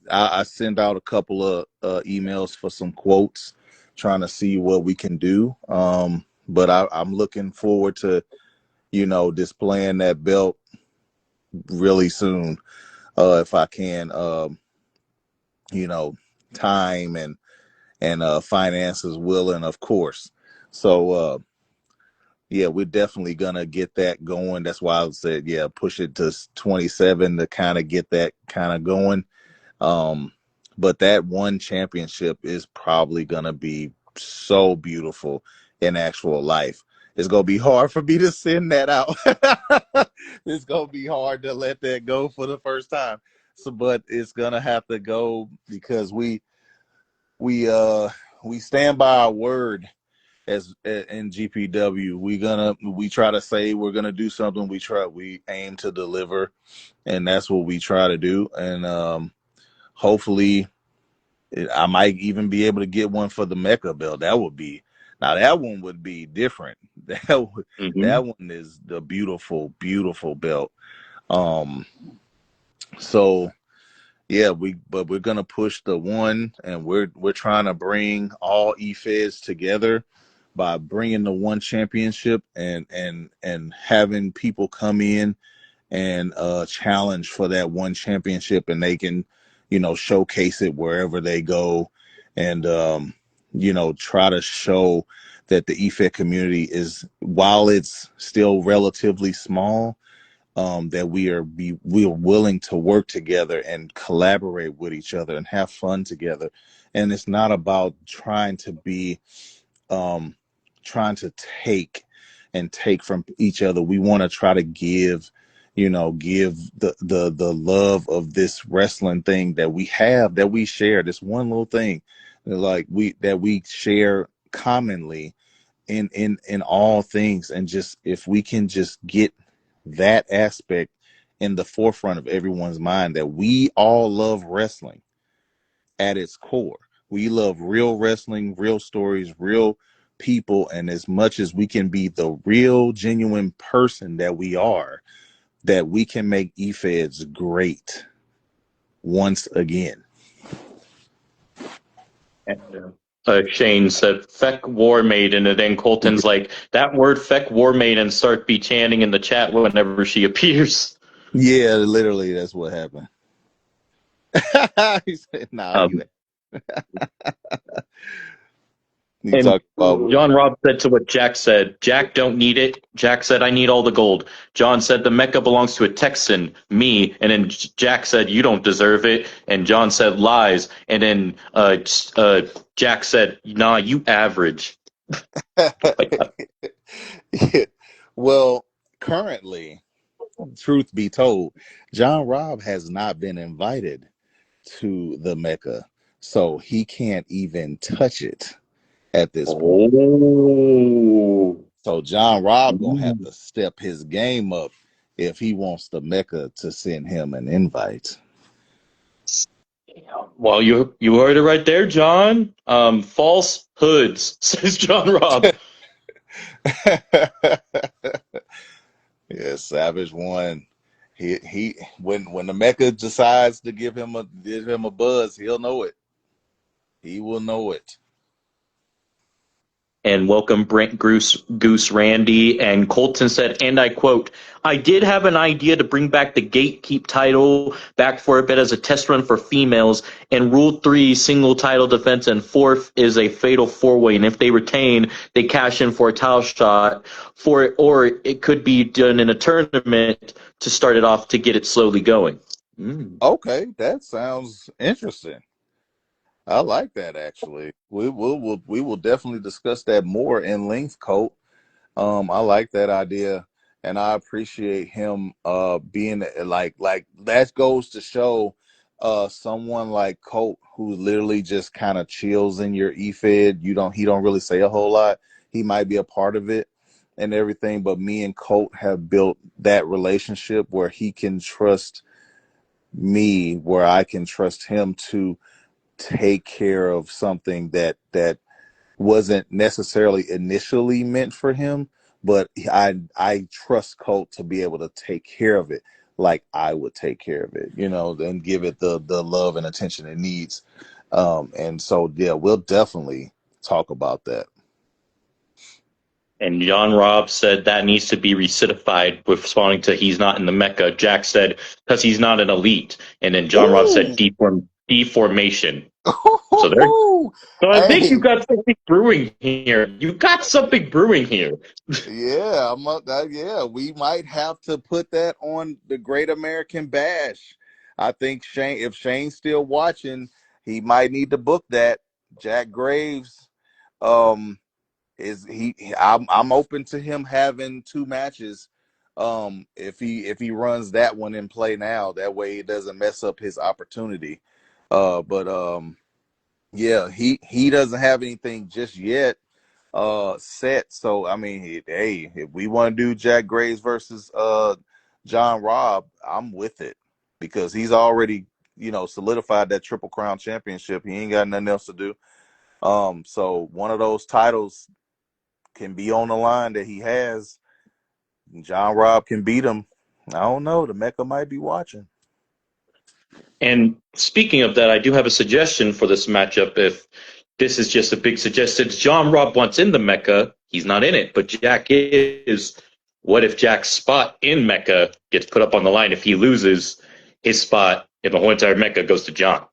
I send out a couple of emails for some quotes, trying to see what we can do. But I'm looking forward to displaying that belt really soon, if I can. You know, time and finances willing, of course. So yeah, we're definitely gonna get that going. That's why I said, yeah, push it to 27 to kind of get that kind of going. Um, but that one championship is probably gonna be so beautiful in actual life. It's gonna be hard for me to send that out. It's gonna be hard to let that go for the first time. So, but it's gonna have to go because we uh we stand by our word as in GPW. We try to say we're gonna do something. We aim to deliver, and that's what we try to do. And hopefully, I might even be able to get one for the Mecca belt. That one would be different. mhm. That one is the beautiful, beautiful belt. Um, so yeah, but we're gonna push the one, and we're trying to bring all EFEDs together by bringing the one championship and having people come in and challenge for that one championship, and they can showcase it wherever they go, and try to show that the EFED community is, while it's still relatively small, that we are willing to work together and collaborate with each other and have fun together and it's not about trying to be um trying to take from each other. We want to try to give, give the love of this wrestling thing that we have, that we share, this one little thing, like we share commonly in all things. And just, if we can just get that aspect in the forefront of everyone's mind, that we all love wrestling at its core. We love real wrestling, real stories, real people. And as much as we can be the real, genuine person that we are, that we can make eFeds great once again. Shane said "feck war maiden," and then Colton's like, that word "feck war maiden" start be chanting in the chat whenever she appears. Yeah, literally, that's what happened. He said, "Nah, you." You And talk about John Robb said to what Jack said, Jack don't need it. Jack said, I need all the gold. John said, the Mecca belongs to a Texan, me. And then Jack said, you don't deserve it. And John said, lies. And then Jack said, nah, you average. Well, currently, truth be told, John Robb has not been invited to the Mecca, so he can't even touch it at this point. Oh. So John Robb gonna have to step his game up if he wants the Mecca to send him an invite. Well, you heard it right there, John. False hoods, says John Robb. Yeah, Savage won. He when the Mecca decides to give him a buzz, he'll know it. He will know it. And welcome Brent Goose Randy. And Colton said, and I quote, I did have an idea to bring back the Gatekeep title back for a bit as a test run for females. And Rule 3, single title defense, and fourth is a fatal four-way. And if they retain, they cash in for a title shot for it, or it could be done in a tournament to start it off to get it slowly going. Okay, that sounds interesting. I like that, actually. We will definitely discuss that more in length, Colt. I like that idea, and I appreciate him being like that goes to show someone like Colt, who literally just kind of chills in your eFed. He don't really say a whole lot. He might be a part of it and everything, but me and Colt have built that relationship where he can trust me, where I can trust him to take care of something that wasn't necessarily initially meant for him, but I trust Colt to be able to take care of it like I would take care of it, and give it the love and attention it needs. And so yeah, we'll definitely talk about that. And John Robb said that needs to be recidified with responding to he's not in the Mecca. Jack said because he's not an elite. And then John Robb said deformation. So there. So I think you Hey, got something brewing here. You got something brewing here. yeah, yeah, we might have to put that on the Great American Bash. I think if Shane's still watching, he might need to book that. Jack Graves, um, I'm open to him having two matches. If he runs that one in play now, that way it doesn't mess up his opportunity. But yeah, he doesn't have anything just yet set. So I mean, hey, if we want to do Jack Graves versus John Robb, I'm with it, because he's already solidified that Triple Crown championship. He ain't got nothing else to do. So one of those titles can be on the line that he has. John Robb can beat him. I don't know. The Mecca might be watching. And speaking of that, I do have a suggestion for this matchup. If this is just a big suggestion, John Robb wants in the Mecca. He's not in it, but Jack is. What if Jack's spot in Mecca gets put up on the line? If he loses, his spot in the whole entire Mecca goes to John.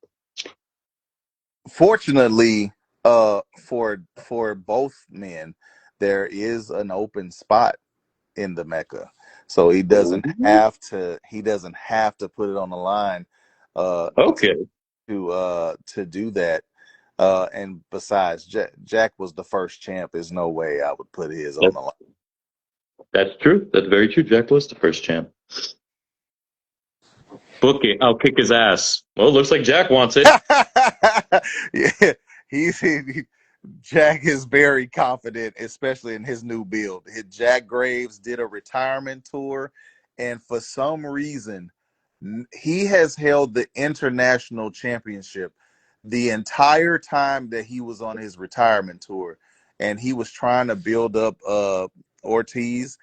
Fortunately, for both men, there is an open spot in the Mecca, so he doesn't have to. He doesn't have to put it on the line. Okay. To do that. And besides, Jack was the first champ. There's no way I would put his on That, the line. that's true. That's very true. Jack was the first champ. Book it. I'll kick his ass. Well, it looks like Jack wants it. Yeah, he Jack is very confident, especially in his new build. Jack Graves did a retirement tour, and for some reason, he has held the international championship the entire time that he was on his retirement tour, and he was trying to build up Ortiz,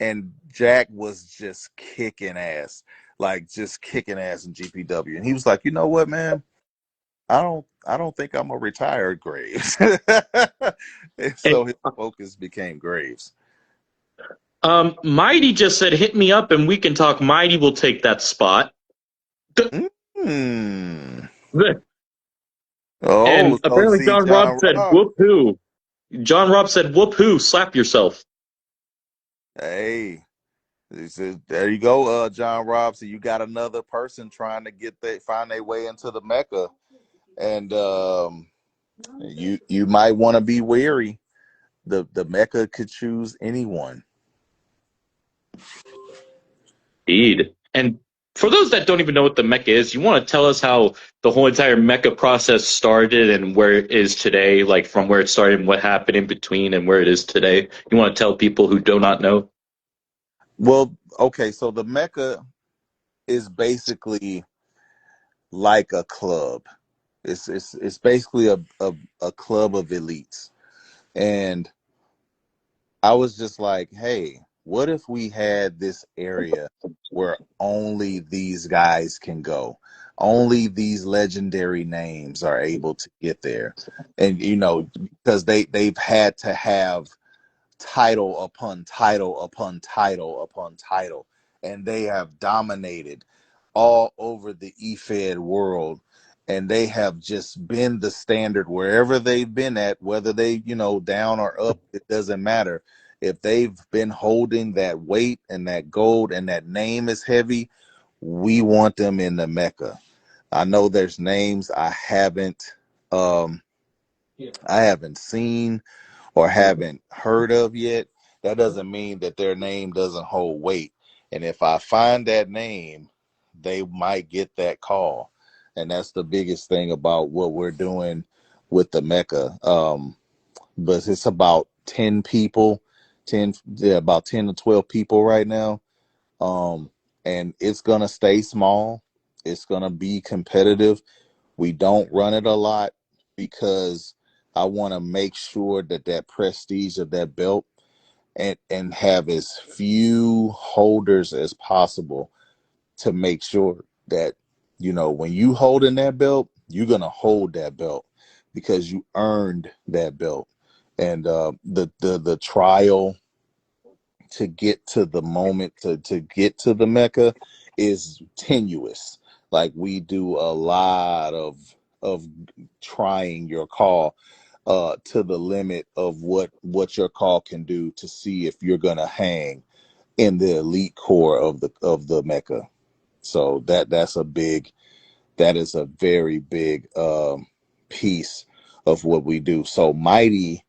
and Jack was just kicking ass, like just kicking ass in GPW, and he was like, you know what, man, I don't think I'm a retired Graves. And And so his focus became Graves. Mighty just said, "Hit me up and we can talk." Mighty will take that spot. Mm. And Oh, so apparently, see, John Robb John said, Robb. "Whoop who." John Robb said, "Whoop who." Slap yourself. Hey, he said, there you go, John Robb. So you got another person trying to find their way into the Mecca, and you might want to be wary. The Mecca could choose anyone. Indeed. And for those that don't even know what the Mecca is, you want to tell us how the whole entire Mecca process started and where it is today, like from where it started and what happened in between and where it is today. You want to tell people who do not know? Well, okay, so the Mecca is basically like a club. It's basically a club of elites. And I was just like, hey, what if we had this area where only these guys can go? Only these legendary names are able to get there. And because they've had to have title upon title upon title upon title, and they have dominated all over the EFED world, and they have just been the standard wherever they've been at, whether they, down or up, it doesn't matter. If they've been holding that weight and that gold and that name is heavy, we want them in the Mecca. I know there's names um I haven't seen or haven't heard of yet. That doesn't mean that their name doesn't hold weight. And if I find that name, they might get that call. And that's the biggest thing about what we're doing with the Mecca. But it's about 10 people, 10, yeah, about 10 to 12 people right now. Um, and it's going to stay small. It's going to be competitive. We don't run it a lot because I want to make sure that prestige of that belt and have as few holders as possible to make sure that when you hold in that belt, you're gonna hold that belt because you earned that belt. And the trial to get to the moment to get to the Mecca is tenuous. Like we do a lot of trying your call to the limit of what your call can do to see if you're gonna hang in the elite core of the Mecca. So that is a very big piece of what we do. So Mighty,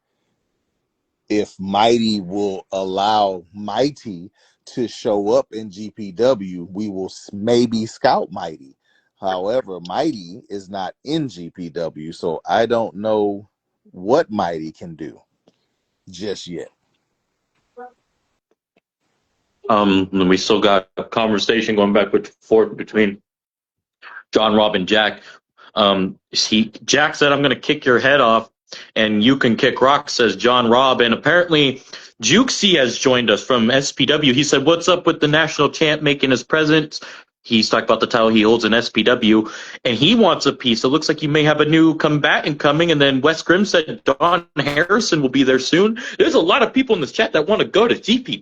if Mighty will allow Mighty to show up in GPW, we will maybe scout Mighty. However, Mighty is not in GPW, so I don't know what Mighty can do just yet. And we still got a conversation going back and forth between John Robb and Jack. Jack said, "I'm going to kick your head off, and you can kick rocks," says John Robb. And apparently, Jukesy has joined us from SPW. He said, "What's up with the national champ making his presence?" He's talking about the title he holds in SPW, and he wants a piece. It looks like you may have a new combatant coming. And then Wes Grimm said Don Harrison will be there soon. There's a lot of people in this chat that want to go to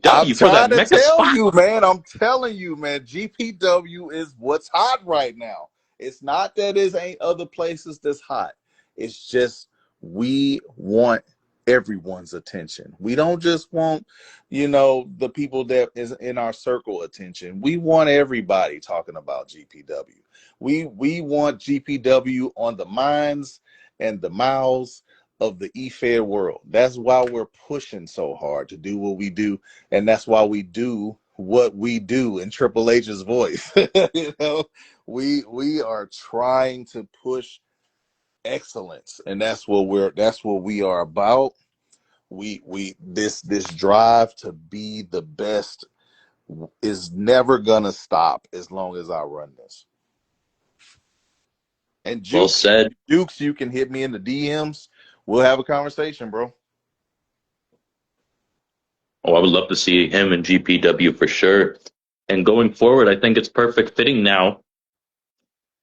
I'm GPW for that trying to Mecca tell spot. you, man. I'm telling you, man. GPW is what's hot right now. It's not that it ain't other places that's hot. It's just we want everyone's attention. We don't just want, the people that is in our circle attention. We want everybody talking about GPW. We want GPW on the minds and the mouths of the E-Fed world. That's why we're pushing so hard to do what we do, and that's why we do what we do in Triple H's voice. You know, we are trying to push excellence, and that's what we are about. We this drive to be the best is never gonna stop as long as I run this. And Well said. Jukes, you can hit me in the DMs. We'll have a conversation, bro. Oh, I would love to see him in GPW for sure. And going forward, I think it's perfect fitting now.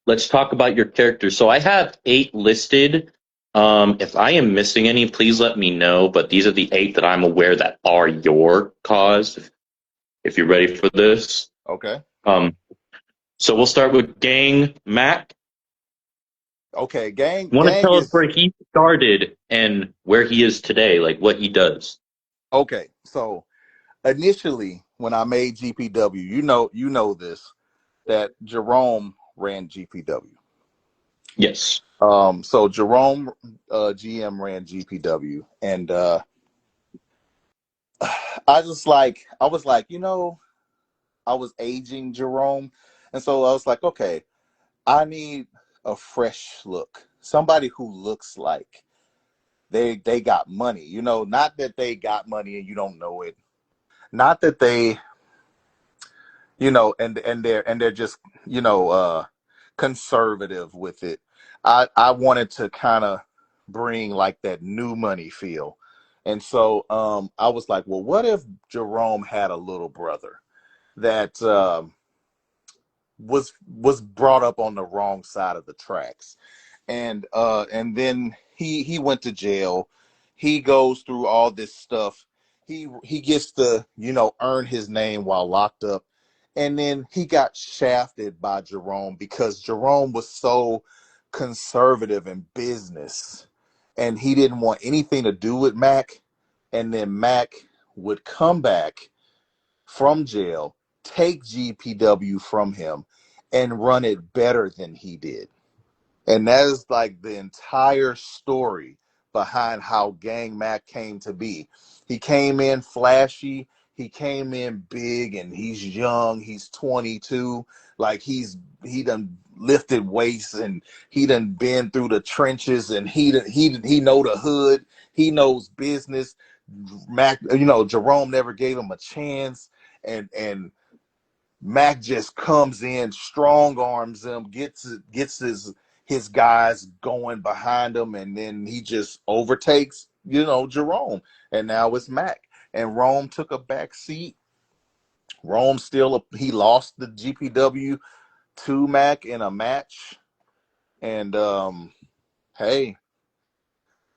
Let's talk about your characters. So I have 8 listed. If I am missing any, please let me know. But these are the 8 that I'm aware that are your cause. If you're ready for this. Okay. Um, so we'll start with Gang Mac. Okay, gang Want to gang tell us is where he started and where he is today, like what he does? okay. So initially when I made GPW, you know this, that Jerome ran GPW. Yes. So Jerome GM ran GPW, and I was like, I was aging Jerome, and so I was like, okay, I need a fresh look, somebody who looks like they got money, not that they got money and you don't know it, not that they, and they're just, conservative with it. I wanted to kind of bring like that new money feel. And so I was like, well, what if Jerome had a little brother that was brought up on the wrong side of the tracks, and then he went to jail. He goes through all this stuff. He gets to earn his name while locked up, and then he got shafted by Jerome because Jerome was so conservative in business, and he didn't want anything to do with Mac. And then Mac would come back from jail, take GPW from him, and run it better than he did. And that is like the entire story behind how Gang Mac came to be. He came in flashy, he came in big, and he's young, he's 22, like he done lifted weights, and he done been through the trenches, and he know the hood, he knows business. Mac, Jerome never gave him a chance, and Mac just comes in, strong arms him, gets his guys going behind him, and then he just overtakes, Jerome, and now it's Mac. And Rome took a back seat. Rome he lost the GPW to Mac in a match, and hey,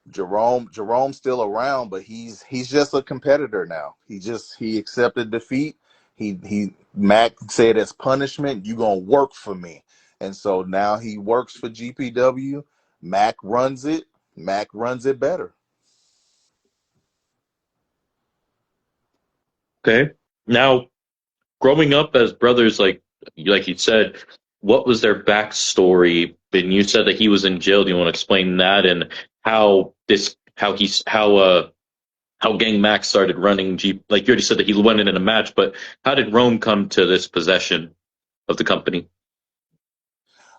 Jerome's still around, but he's just a competitor now. He accepted defeat. He Mac said as punishment, you gonna work for me. And so now he works for GPW. Mac runs it. Mac runs it better. Okay. Now, growing up as brothers, like you said, what was their backstory? And you said that he was in jail. Do you want to explain that and how Gang Max started running G? Like you already said that he went in a match, but how did Rome come to this possession of the company?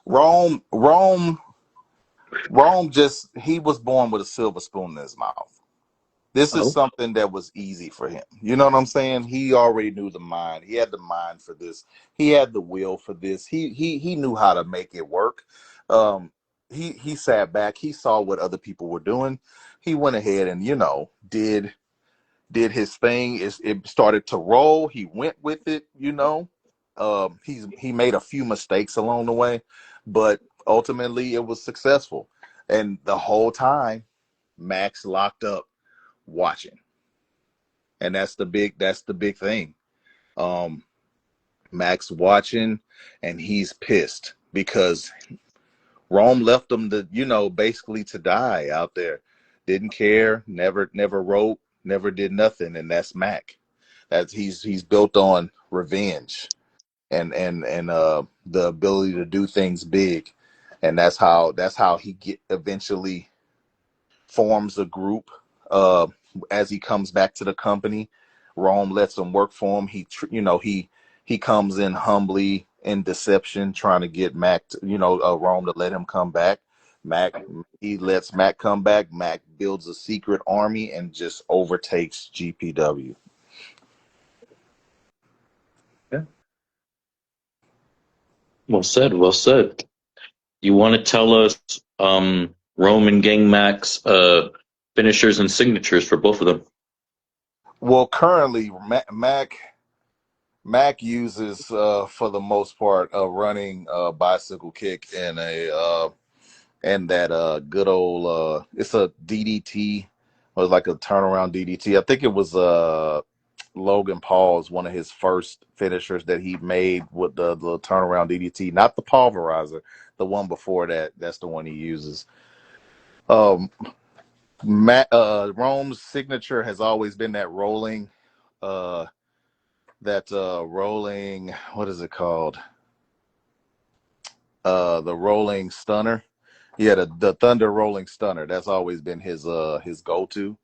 Rome Rome Rome just he was born with a silver spoon in his mouth. This is Oh, something that was easy for him. You know what I'm saying? He already knew the mind. He had the mind for this. He had the will for this. He knew how to make it work. Um, he sat back. He saw what other people were doing. He went ahead and did his thing. It started to roll. He went with it. He made a few mistakes along the way, but ultimately it was successful. And the whole time, Max locked up watching, and that's the big thing. um Max watching, and he's pissed because Rome left him to basically to die out there. Didn't care, never wrote, never did nothing. And that's Mac. That's he's built on revenge, and the ability to do things big. and that's how he get eventually forms a group. Uh, as he comes back to the company, Rome lets him work for him. He comes in humbly in deception, trying to get Mac, Rome to let him come back. Mac, he lets Mac come back. Mac builds a secret army and just overtakes GPW. Yeah. Well said. Well said. You want to tell us Roman Gang Max finishers and signatures for both of them? Well, currently Mac uses, for the most part, a running bicycle kick and a and that good old it's a DDT. It was like a turnaround DDT. I think it was Logan Paul's one of his first finishers that he made with the turnaround DDT, not the pulverizer, the one before that. That's the one he uses. Um, Rome's signature has always been that rolling, uh, rolling. What is it called? The rolling stunner. Yeah, the Thunder Rolling Stunner. That's always been his go to.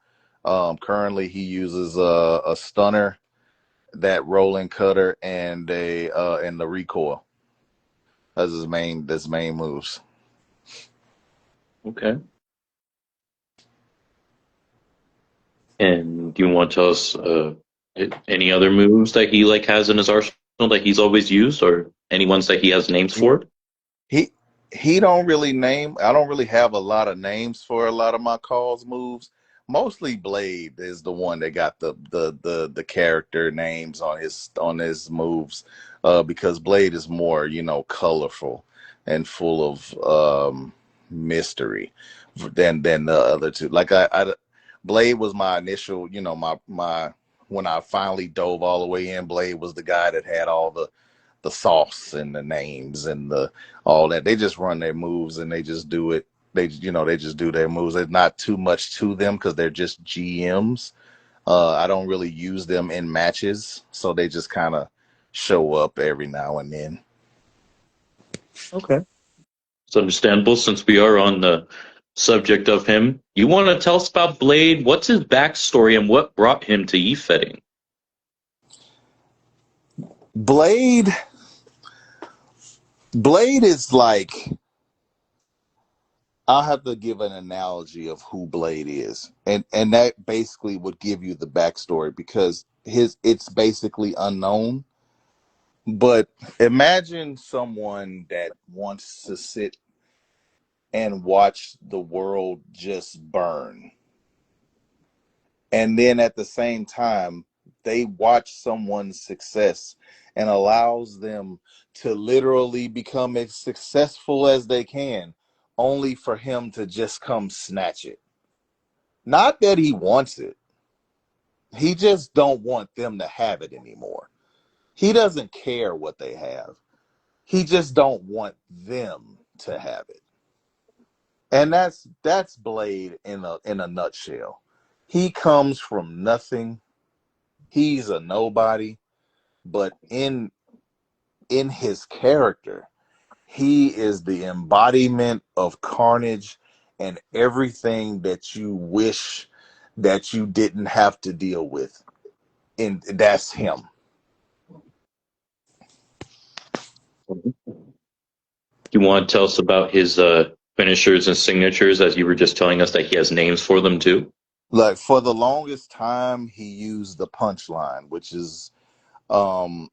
Currently, he uses a stunner, that rolling cutter, and the recoil as his main moves. Okay. And do you want to tell us any other moves that he like has in his arsenal that he's always used, or any ones that he has names He for? he he don't really name. I don't really have a lot of names for a lot of my calls moves. Mostly Blade is the one that got the character names on his moves, because Blade is more, colorful and full of mystery than the other two. Like Blade was my initial, my when I finally dove all the way in. Blade was the guy that had all the sauce and the names and the all that. They just run their moves and they just do it. They just do their moves. There's not too much to them because they're just GMs. I don't really use them in matches, so they just kind of show up every now and then. Okay. It's understandable since we are on the subject of him. You want to tell us about Blade? What's his backstory and what brought him to e-fetting? Blade Blade is like, I'll have to give an analogy of who Blade is, and that basically would give you the backstory because his it's basically unknown. But imagine someone that wants to sit and watch the world just burn, and then at the same time they watch someone's success and allows them to literally become as successful as they can, only for him to just come snatch it. Not that he wants it. He just don't want them to have it anymore. He doesn't care what they have. He just don't want them to have it. And that's Blade in a nutshell. He comes from nothing. He's a nobody, but in his character, he is the embodiment of carnage and everything that you wish that you didn't have to deal with. And that's him. You want to tell us about his finishers and signatures, as you were just telling us that he has names for them too? Like for the longest time, he used the punchline, um,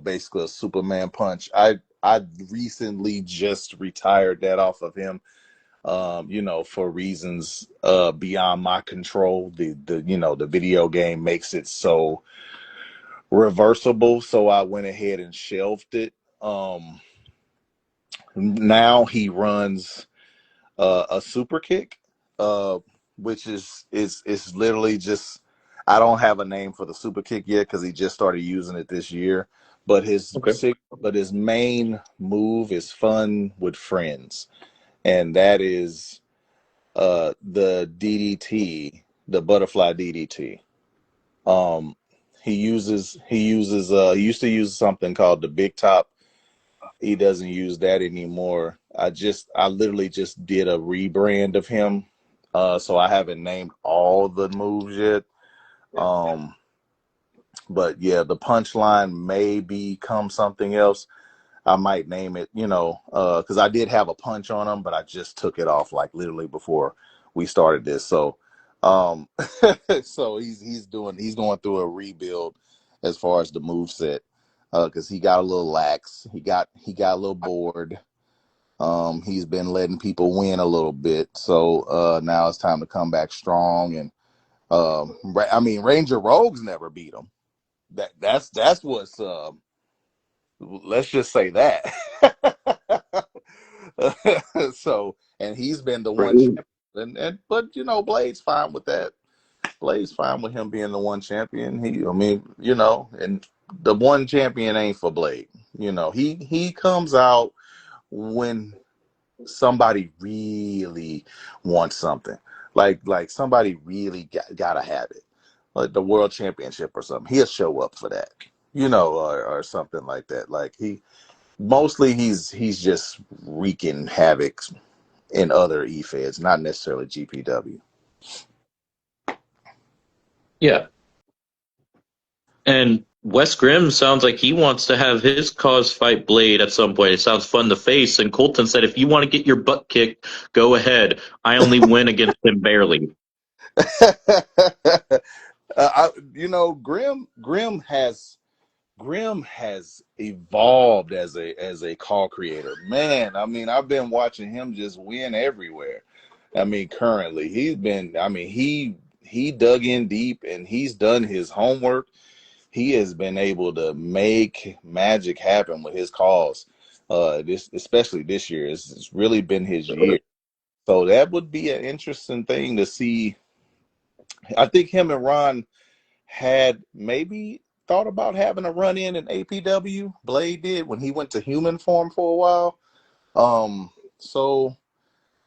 basically a Superman punch. I recently just retired that off of him, for reasons beyond my control. The video game makes it so reversible, so I went ahead and shelved it. Now he runs a super kick, uh, which is literally just, I don't have a name for the super kick yet because he just started using it this year. But Okay. his main move is fun with friends, and that is the DDT, the butterfly DDT. Um, he used to use something called the big top He doesn't use that anymore. I literally just did a rebrand of him. So I haven't named all the moves yet. Um, but yeah, the punchline may become something else. I might name it, because I did have a punch on him, but I just took it off like literally before we started this. So, um, so he's going through a rebuild as far as the move set, because he got a little lax. He got a little bored. He's been letting people win a little bit. So now it's time to come back strong. And I mean, Ranger Rogues never beat him. That's what's let's just say that. So, and he's been the one Right. champion, but Blade's fine with that. Blade's fine with him being the one champion. I mean, and the one champion ain't for Blade. He comes out when somebody really wants something, like somebody really gotta have it, like the world championship or something. He'll show up for that, or something like that. Like he's just wreaking havoc in other e-feds, not necessarily GPW. Yeah. And Wes Grimm sounds like he wants to have his cause fight Blade at some point. It sounds fun to face. And Colton said, if you want to get your butt kicked, go ahead. I only win against him barely. Grim has evolved as a call creator. Man, I mean, I've been watching him just win everywhere. I mean, currently he dug in deep and he's done his homework. He has been able to make magic happen with his calls. This especially this year, it's really been his year. So that would be an interesting thing to see. I think him and Ron had maybe thought about having a run in APW. Blade did when he went to human form for a while. So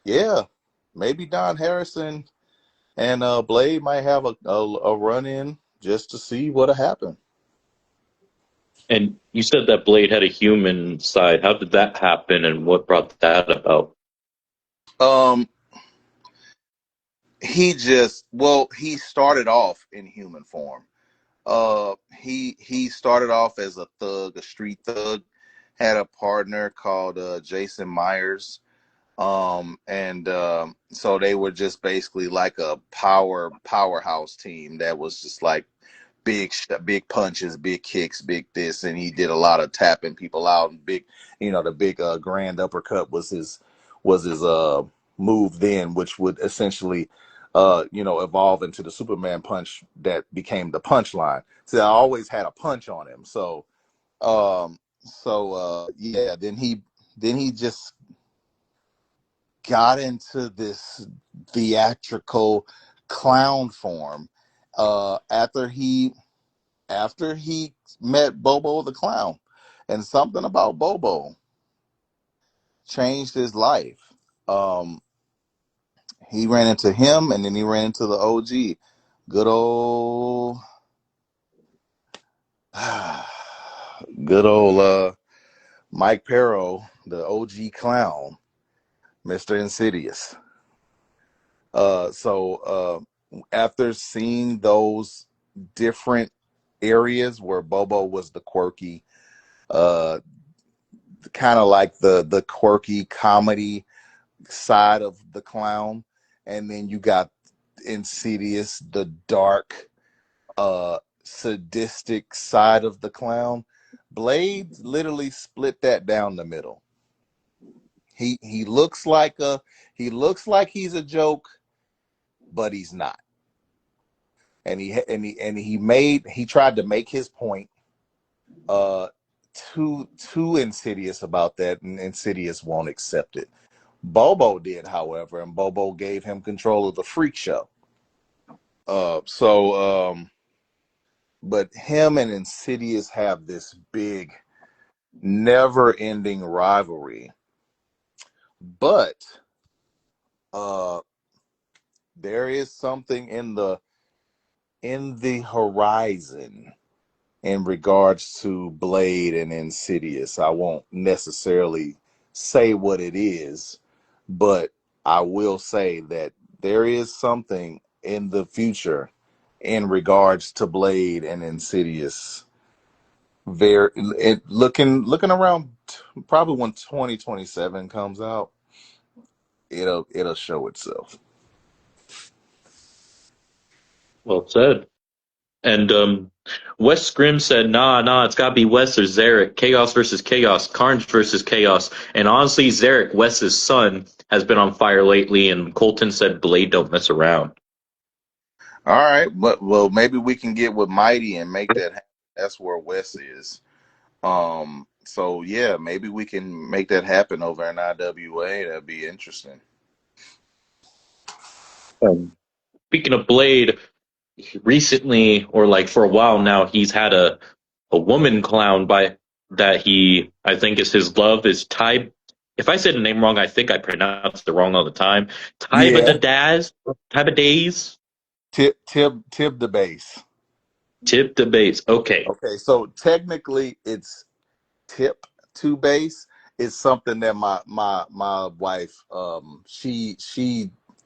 yeah, maybe Don Harrison and Blade might have a run in just to see what'll happen. And you said that Blade had a human side. How did that happen and what brought that about? Um, he started off in human form. He started off as a thug, a street thug. Had a partner called Jason Myers. And so they were just basically like a powerhouse team that was just like big punches, big kicks, big this, and he did a lot of tapping people out. And the big grand uppercut was his move then, which would essentially evolve into the Superman punch that became the punchline. So I always had a punch on him. Yeah, then he just got into this theatrical clown form after he met Bobo the Clown, and something about Bobo changed his life. Um, he ran into him, and then he ran into the OG, good old, good old Mike Perro, the OG Clown, Mr. Insidious. After seeing those different areas where Bobo was the quirky, uh, kind of like the quirky comedy side of the clown, and then you got Insidious, the dark, sadistic side of the clown. Blade literally split that down the middle. He looks like he's a joke, but he's not. And he tried to make his point uh too Insidious about that, and Insidious won't accept it. Bobo did, however, and Bobo gave him control of the freak show. But him and Insidious have this big, never-ending rivalry. But uh, there is something in the horizon in regards to Blade and Insidious. I won't necessarily say what it is, but I will say that there is something in the future in regards to Blade and Insidious. Very looking around, probably when 2027 comes out, it'll show itself. Well said. And Wes Grimm said, nah, it's gotta be Wes or Zarek. Chaos versus Chaos, Carnage versus Chaos. And honestly, Zarek, Wes's son, has been on fire lately, and Colton said Blade don't mess around. All right, but well, maybe we can get with Mighty and make that happen. That's where Wes is. So yeah, maybe we can make that happen over in IWA. That'd be interesting. Um, Speaking of Blade, recently, or like for a while now, he's had a woman clown by that he I think is his love is Ty. If I said the name wrong, I think I pronounced it wrong all the time. Tyba the Yeah. Daz, Tyba Days, Tib the base. Tip debates. Okay, Okay, so technically it's tip to base. Is something that my wife she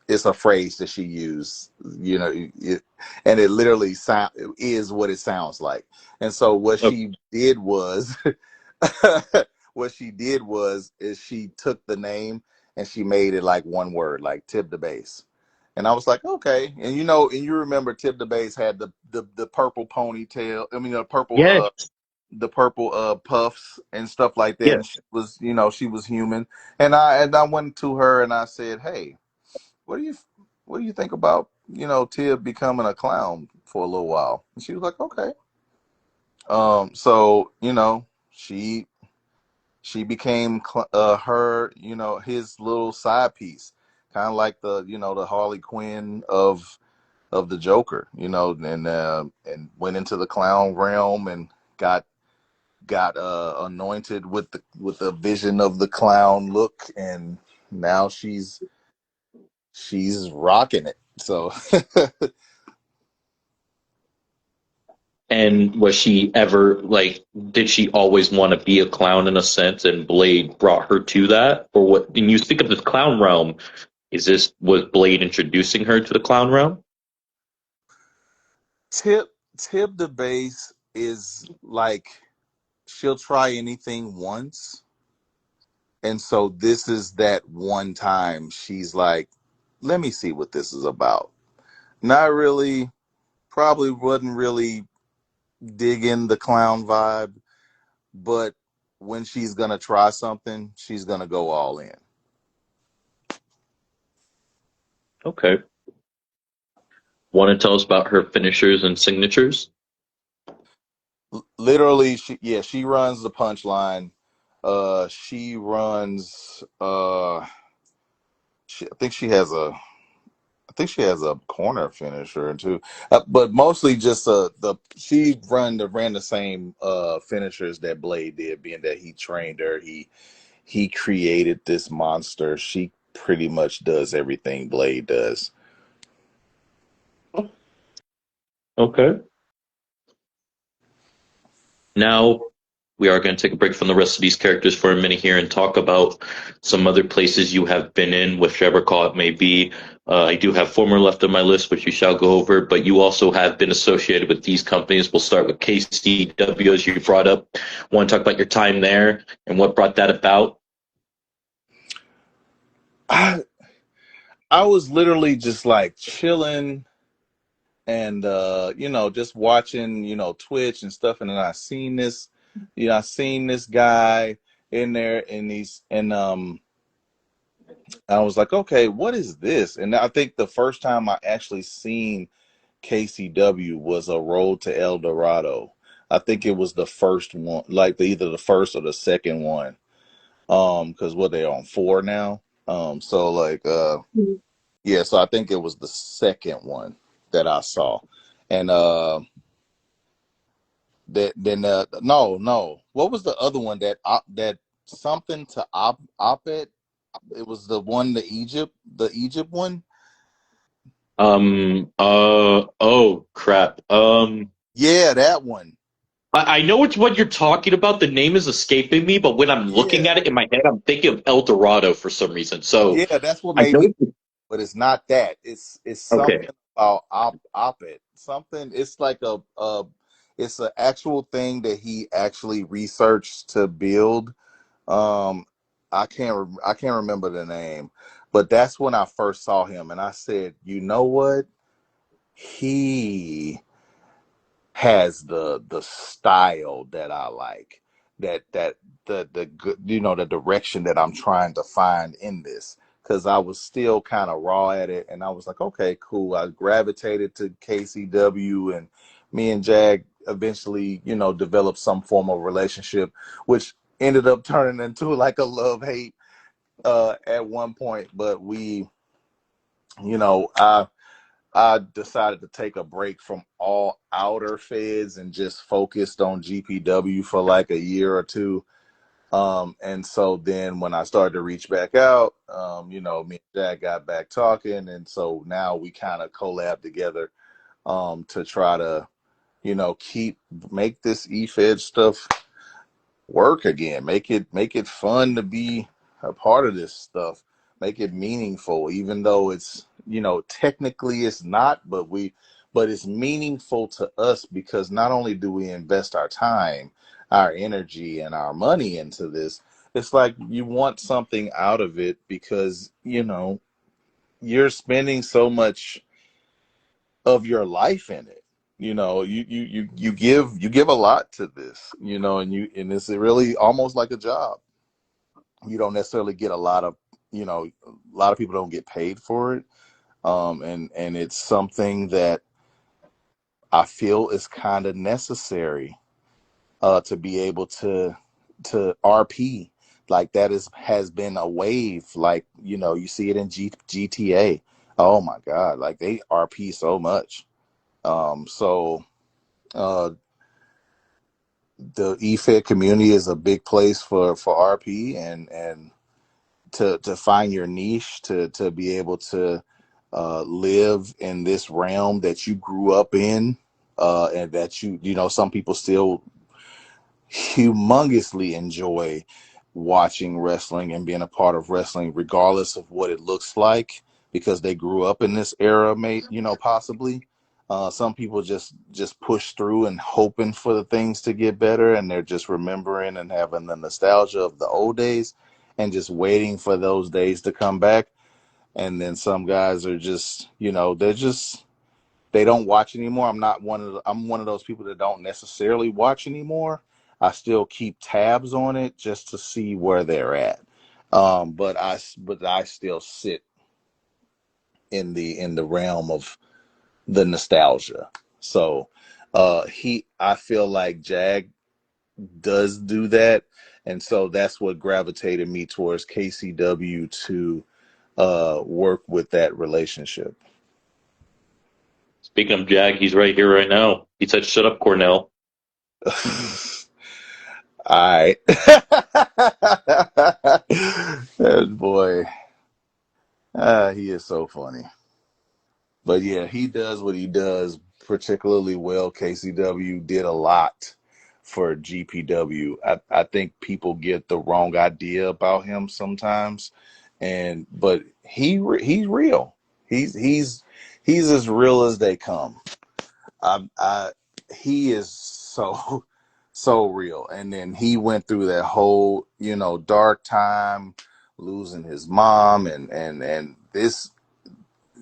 it's a phrase that she used, and it literally sound is what it sounds like. And so what okay, she did was what she did was is she took the name and she made it like one word, like tip the base. And I was like, okay. And you remember Tip the Base had the purple ponytail. I mean, yes, the purple puffs and stuff like that. yes. And she was human. And I went to her and I said, hey, what do you what do you think about Tib becoming a clown for a little while? And she was like, okay. So she became her his little side piece, kind of like the Harley Quinn of the Joker, and went into the clown realm and got anointed with the vision of the clown look, and now she's rocking it. So And was she ever like? Did she always want to be a clown in a sense, and Blade brought her to that, or what? When you speak of this clown realm, was Blade introducing her to the clown realm? Tip Tip the Base is like she'll try anything once, and so this is that one time she's like, let me see what this is about. Not really, probably wasn't really digging the clown vibe, but when she's gonna try something, she's gonna go all in. Okay. Want to tell us about her finishers and signatures? Literally, she runs the punchline. She runs. I think she has a corner finisher too, but mostly just she ran the same finishers that Blade did, being that he trained her. He created this monster. She pretty much does everything Blade does. Okay. Now we are going to take a break from the rest of these characters for a minute here and talk about some other places you have been in, whichever call it may be. I do have former left on my list, which we shall go over, but you also have been associated with these companies. We'll start with KCW, as you brought up. Want to talk about your time there and what brought that about? I I was literally just like chilling and just watching Twitch and stuff, and then I seen this guy in there, and I was like, okay, what is this? And I think the first time I actually seen KCW was a Road to El Dorado. I think it was the first one, like either the first or the second one. Because what they on four now. So like yeah, so I think it was the second one that I saw. And that then no. What was the other one that something to op-ed? It was the Egypt one. Oh crap. Yeah, that one. I know it's what you're talking about. The name is escaping me, but when I'm looking Yeah, at it in my head, I'm thinking of El Dorado for some reason. So yeah, that's what I made me. know. But it's not that. It's Okay. something about op-ed. Something. It's like it's an actual thing that he actually researched to build. Um, I can't remember the name, but that's when I first saw him, and I said, you know what? He has the style that I like. That the good, the direction that I'm trying to find in this. Because I was still kind of raw at it, and I was like, okay, cool. I gravitated to KCW, and me and Jag eventually, developed some form of relationship, which ended up turning into like a love hate at one point. But you know, I I decided to take a break from all outer feds and just focused on GPW for like a year or two. And so then when I started to reach back out, me and Jack got back talking. And so now we kind of collab together to try to, make this eFed stuff work again. Make it fun to be a part of this stuff. Make it meaningful, even though it's technically it's not, but it's meaningful to us because not only do we invest our time, our energy, and our money into this, it's like you want something out of it because you're spending so much of your life in it. You give a lot to this, and it's really almost like a job. You don't necessarily get a lot of people don't get paid for it. And it's something that I feel is kind of necessary to be able to RP. Like that has been a wave. Like, you see it in GTA. Oh my God, like they RP so much. So uh the eFed community is a big place for RP, and to find your niche, to be able to live in this realm that you grew up in, and that some people still humongously enjoy watching wrestling and being a part of wrestling, regardless of what it looks like, because they grew up in this era, possibly. Some people just push through and hoping for the things to get better, and they're just remembering and having the nostalgia of the old days, and just waiting for those days to come back. And then some guys are just, they don't watch anymore. I'm one of those people that don't necessarily watch anymore. I still keep tabs on it just to see where they're at. But I still sit in the realm of the nostalgia. So I feel like Jag does do that, and so that's what gravitated me towards KCW to work with that relationship. Speaking of Jag, he's right here right now. He said, "Shut up, Cornell." All right. That boy, he is so funny. But yeah, he does what he does particularly well. KCW did a lot for GPW. I think people get the wrong idea about him sometimes, but he's real. He's as real as they come. I he is so so real. And then he went through that whole dark time, losing his mom, and this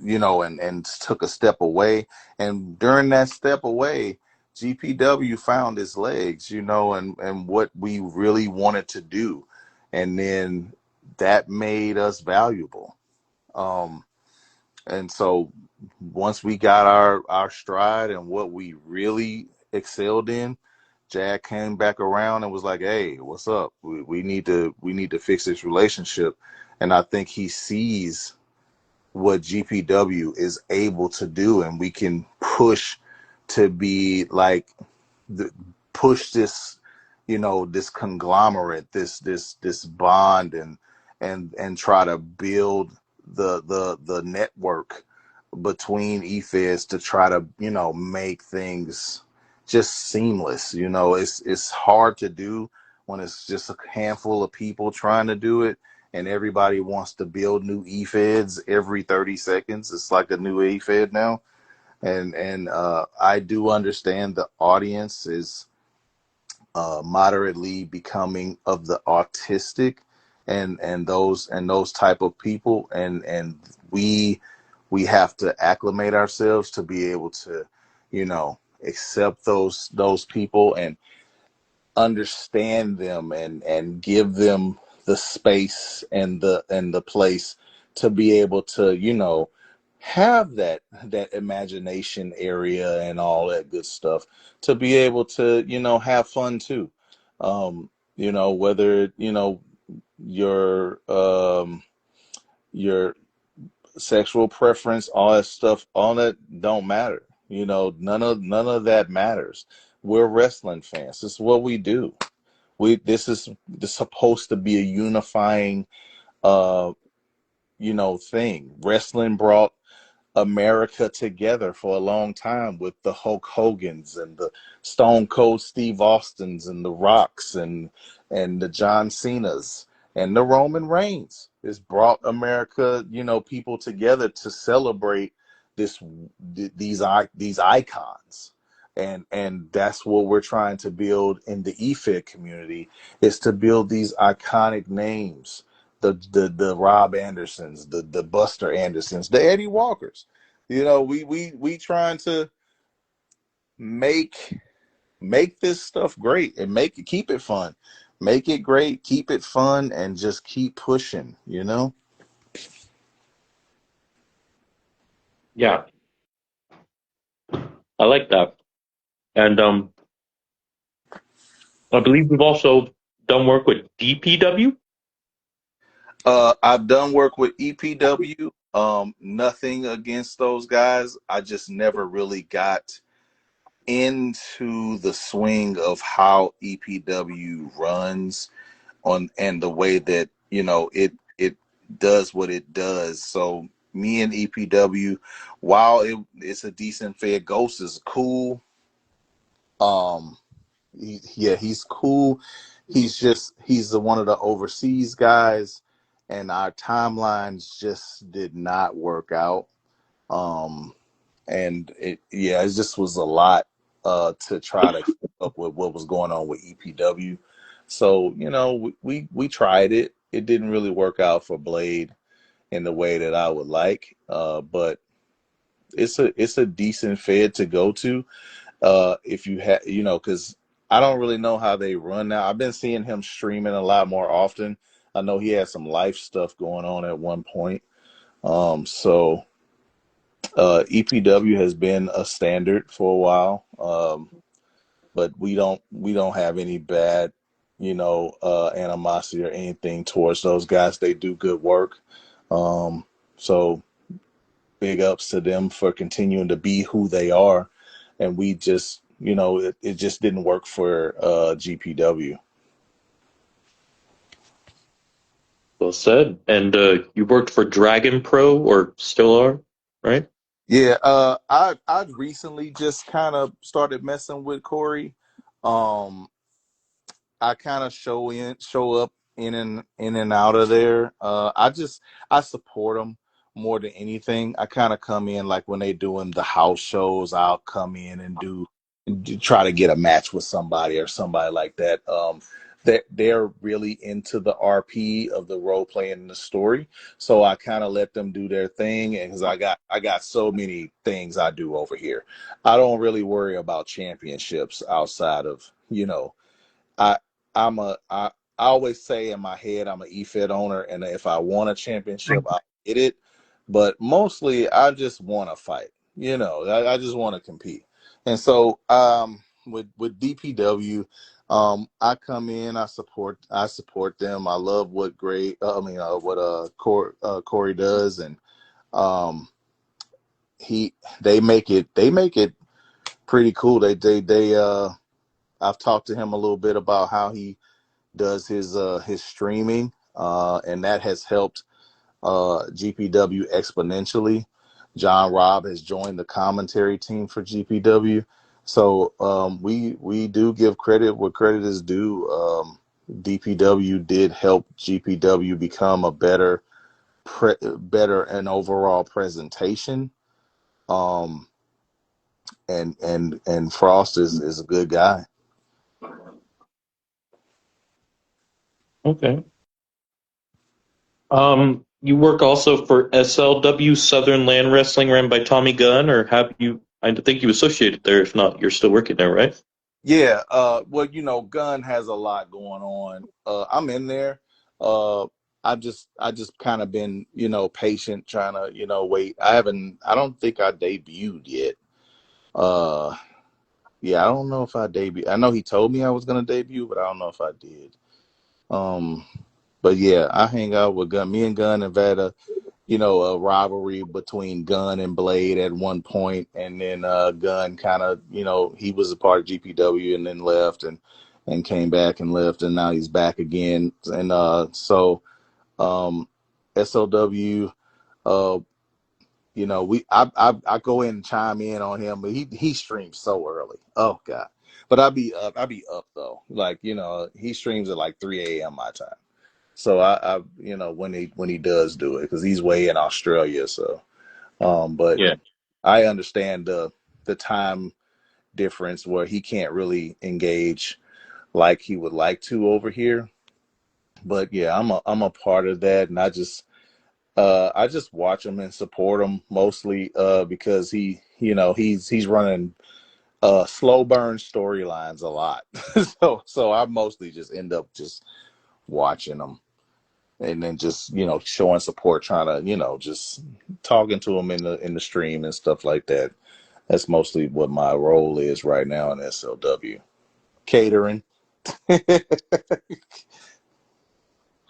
and took a step away. And during that step away, GPW found his legs, and what we really wanted to do, and then that made us valuable. Um, and so once we got our stride and what we really excelled in, Jack came back around and was like, "Hey, what's up? We need to fix this relationship." And I think he sees what GPW is able to do, and we can push to be like the, push this, this conglomerate, this bond, and try to build the network between eFeds to try to make things just seamless. You know, it's hard to do when it's just a handful of people trying to do it, and everybody wants to build new eFeds every 30 seconds. It's like a new eFed now, and I do understand the audience is moderately becoming of the autistic and those type of people, and we have to acclimate ourselves to be able to, accept those people and understand them and give them the space and the place to be able to, have that imagination area and all that good stuff, to be able to, have fun too. Whether, your sexual preference, all that stuff, all that don't matter. None of that matters. We're wrestling fans. This is what we do. This is supposed to be a unifying uh thing. Wrestling brought America together for a long time with the Hulk Hogan's and the Stone Cold Steve Austins and the Rocks and the John Cena's and the Roman Reigns. It's brought America, people together to celebrate this these icons. And that's what we're trying to build in the EFED community, is to build these iconic names, the Rob Andersons, the Buster Andersons, the Eddie Walkers. We trying to make this stuff great and keep it fun. Make it great, keep it fun, and just keep pushing. Yeah, I like that. And I believe we've also done work with DPW. I've done work with EPW. Nothing against those guys. I just never really got into the swing of how EPW runs on, and the way that it does what it does. So me and EPW, while it's a decent fed, Ghost is cool. Um, yeah, he's cool. He's one of the overseas guys, and our timelines just did not work out. Um, and it just was a lot to try to keep up with what was going on with EPW. So we tried it. It didn't really work out for Blade in the way that I would like, but it's a decent fed to go to, if you have, because I don't really know how they run now. I've been seeing him streaming a lot more often. I know he had some life stuff going on at one point. So EPW has been a standard for a while, but we don't have any bad, animosity or anything towards those guys. They do good work. So big ups to them for continuing to be who they are. And we just, it just didn't work for GPW. Well said. And you worked for Dragon Pro, or still are, right? Yeah, I recently just kind of started messing with Corey. Um, I kind of show up in and out of there. I support them more than anything. I kind of come in like when they doing the house shows. I'll come in and try to get a match with somebody or somebody like that. They're really into the RP of the role playing and the story, so I kind of let them do their thing. And because I got so many things I do over here, I don't really worry about championships outside of I I'm a I always say in my head I'm an EFED owner, and if I want a championship, I get it. But mostly, I just want to fight. I just want to compete. And so, with DPW, I come in, I support them. I love what Corey does, and um, they make it pretty cool. I've talked to him a little bit about how he does his streaming, and that has helped GPW exponentially. John Robb has joined the commentary team for GPW, So we do give credit where credit is due. DPW did help GPW become a better and overall presentation. Um, and Frost is a good guy. Okay. You work also for SLW, Southern Land Wrestling, ran by Tommy Gunn, or have you? I think you associated there. If not, you're still working there, right? Yeah, well, Gunn has a lot going on. I'm in there. Uh, I just kind of been, patient, trying to, wait. I don't think I debuted yet. Uh, yeah, I don't know if I debuted. I know he told me I was gonna debut, but I don't know if I did. Um, but yeah, I hang out with Gunn. Me and Gunn have had a rivalry between Gunn and Blade at one point, and then Gunn kind of, he was a part of GPW and then left and came back and left, and now he's back again. And so SLW, uh, I go in and chime in on him, but he streams so early. Oh God. But I be up though. Like, he streams at like 3 a.m. my time. So I when he does do it, because he's way in Australia. So but Yeah. I understand the time difference where he can't really engage like he would like to over here. But yeah, I'm a part of that, and I just watch him and support him mostly because he's running slow burn storylines a lot. So I mostly just end up just watching him, and then just showing support, trying to just talking to him in the stream and stuff like that. That's mostly what my role is right now in SLW. Catering.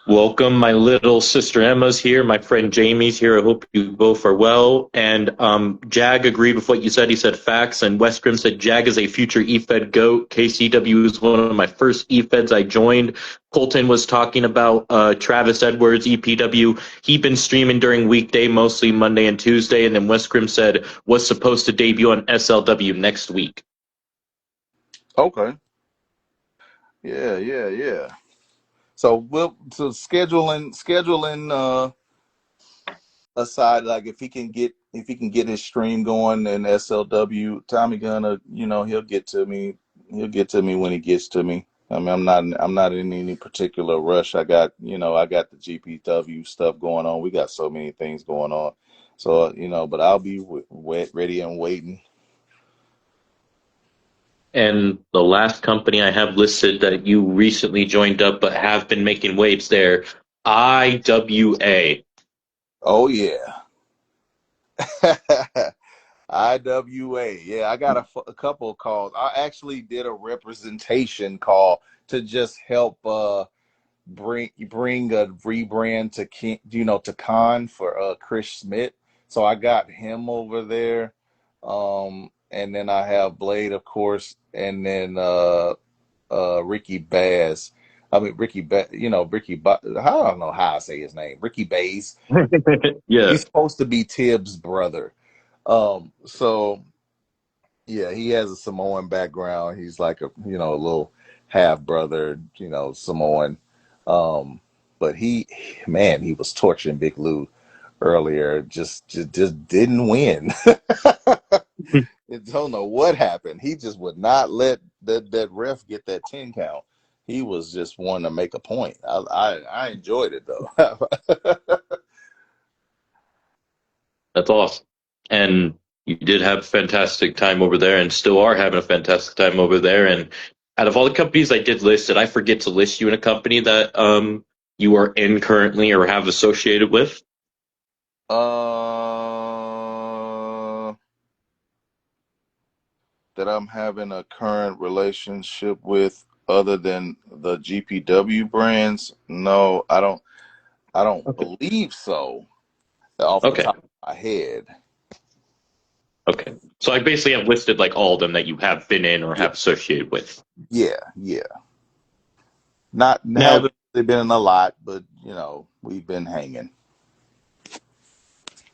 Welcome, my little sister Emma's here. My friend Jamie's here. I hope you both are well. And Jag agreed with what you said. He said facts. And Westgrim said Jag is a future EFED GOAT. KCW is one of my first EFEDs I joined. Colton was talking about Travis Edwards, EPW. He'd been streaming during weekday, mostly Monday and Tuesday. And then Westgrim said was supposed to debut on SLW next week. Okay. Yeah, yeah, yeah. So scheduling aside, like if he can get his stream going in SLW, Tommy Gunn, he'll get to me when he gets to me. I mean, I'm not in any particular rush. I got the GPW stuff going on. We got so many things going on. So, but I'll be wet, ready and waiting. And the last company I have listed that you recently joined up but have been making waves there, IWA. Oh yeah. IWA. Yeah, I got a couple of calls. I actually did a representation call to just help bring a rebrand to to Con for Chris Smith. So I got him over there. And then I have Blade, of course, and then Ricky Baz. I mean Ricky I don't know how I say his name. Ricky Bays. Yeah. He's supposed to be Tibbs' brother. So yeah, he has a Samoan background. He's like a little half brother, Samoan. Um, but man, he was torching Big Lou earlier. Just didn't win. I don't know what happened. He just would not let that ref get that 10 count. He was just wanting to make a point. I enjoyed it though. That's awesome. And you did have a fantastic time over there and still are having a fantastic time over there. And out of all the companies I did list, did I forget to list you in a company that you are in currently or have associated with? uh, that I'm having a current relationship with other than the GPW brands? No, I don't Okay. believe so. Off the Okay. top of my head. Okay. So I basically have listed like all of them that you have been in or Yeah, have associated with. yeah, yeah. Not Now, haven't really been in a lot, but we've been hanging.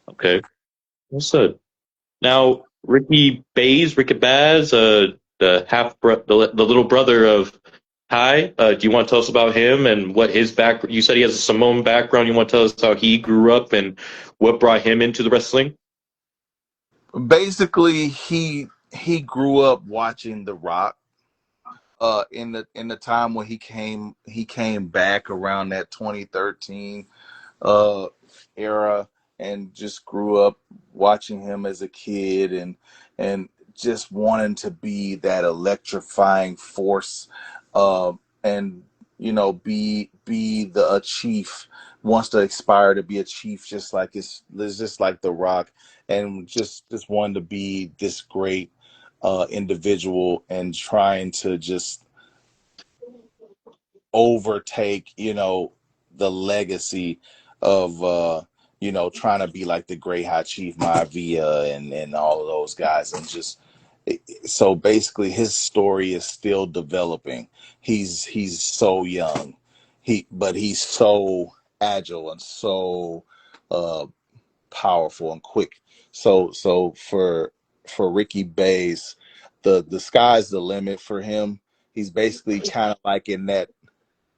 okay. Well said. Now, Ricky Baz, the little brother of Ty. Do you want to tell us about him and what his back? You said he has a Samoan background. You want to tell us how he grew up and what brought him into the wrestling? Basically, he grew up watching The Rock. In the time when he came back around that 2013 uh era, and just grew up watching him as a kid, and just wanting to be that electrifying force, uh, and be the a chief, wants to aspire to be a chief, just like The Rock, and just wanted to be this great individual, and trying to just overtake, the legacy of, trying to be like the great high chief Maivia, and all of those guys, and just so basically his story is still developing. He's so young, but he's so agile and so uh powerful and quick. So for Ricky Bays, the sky's the limit for him. He's basically kind of like in that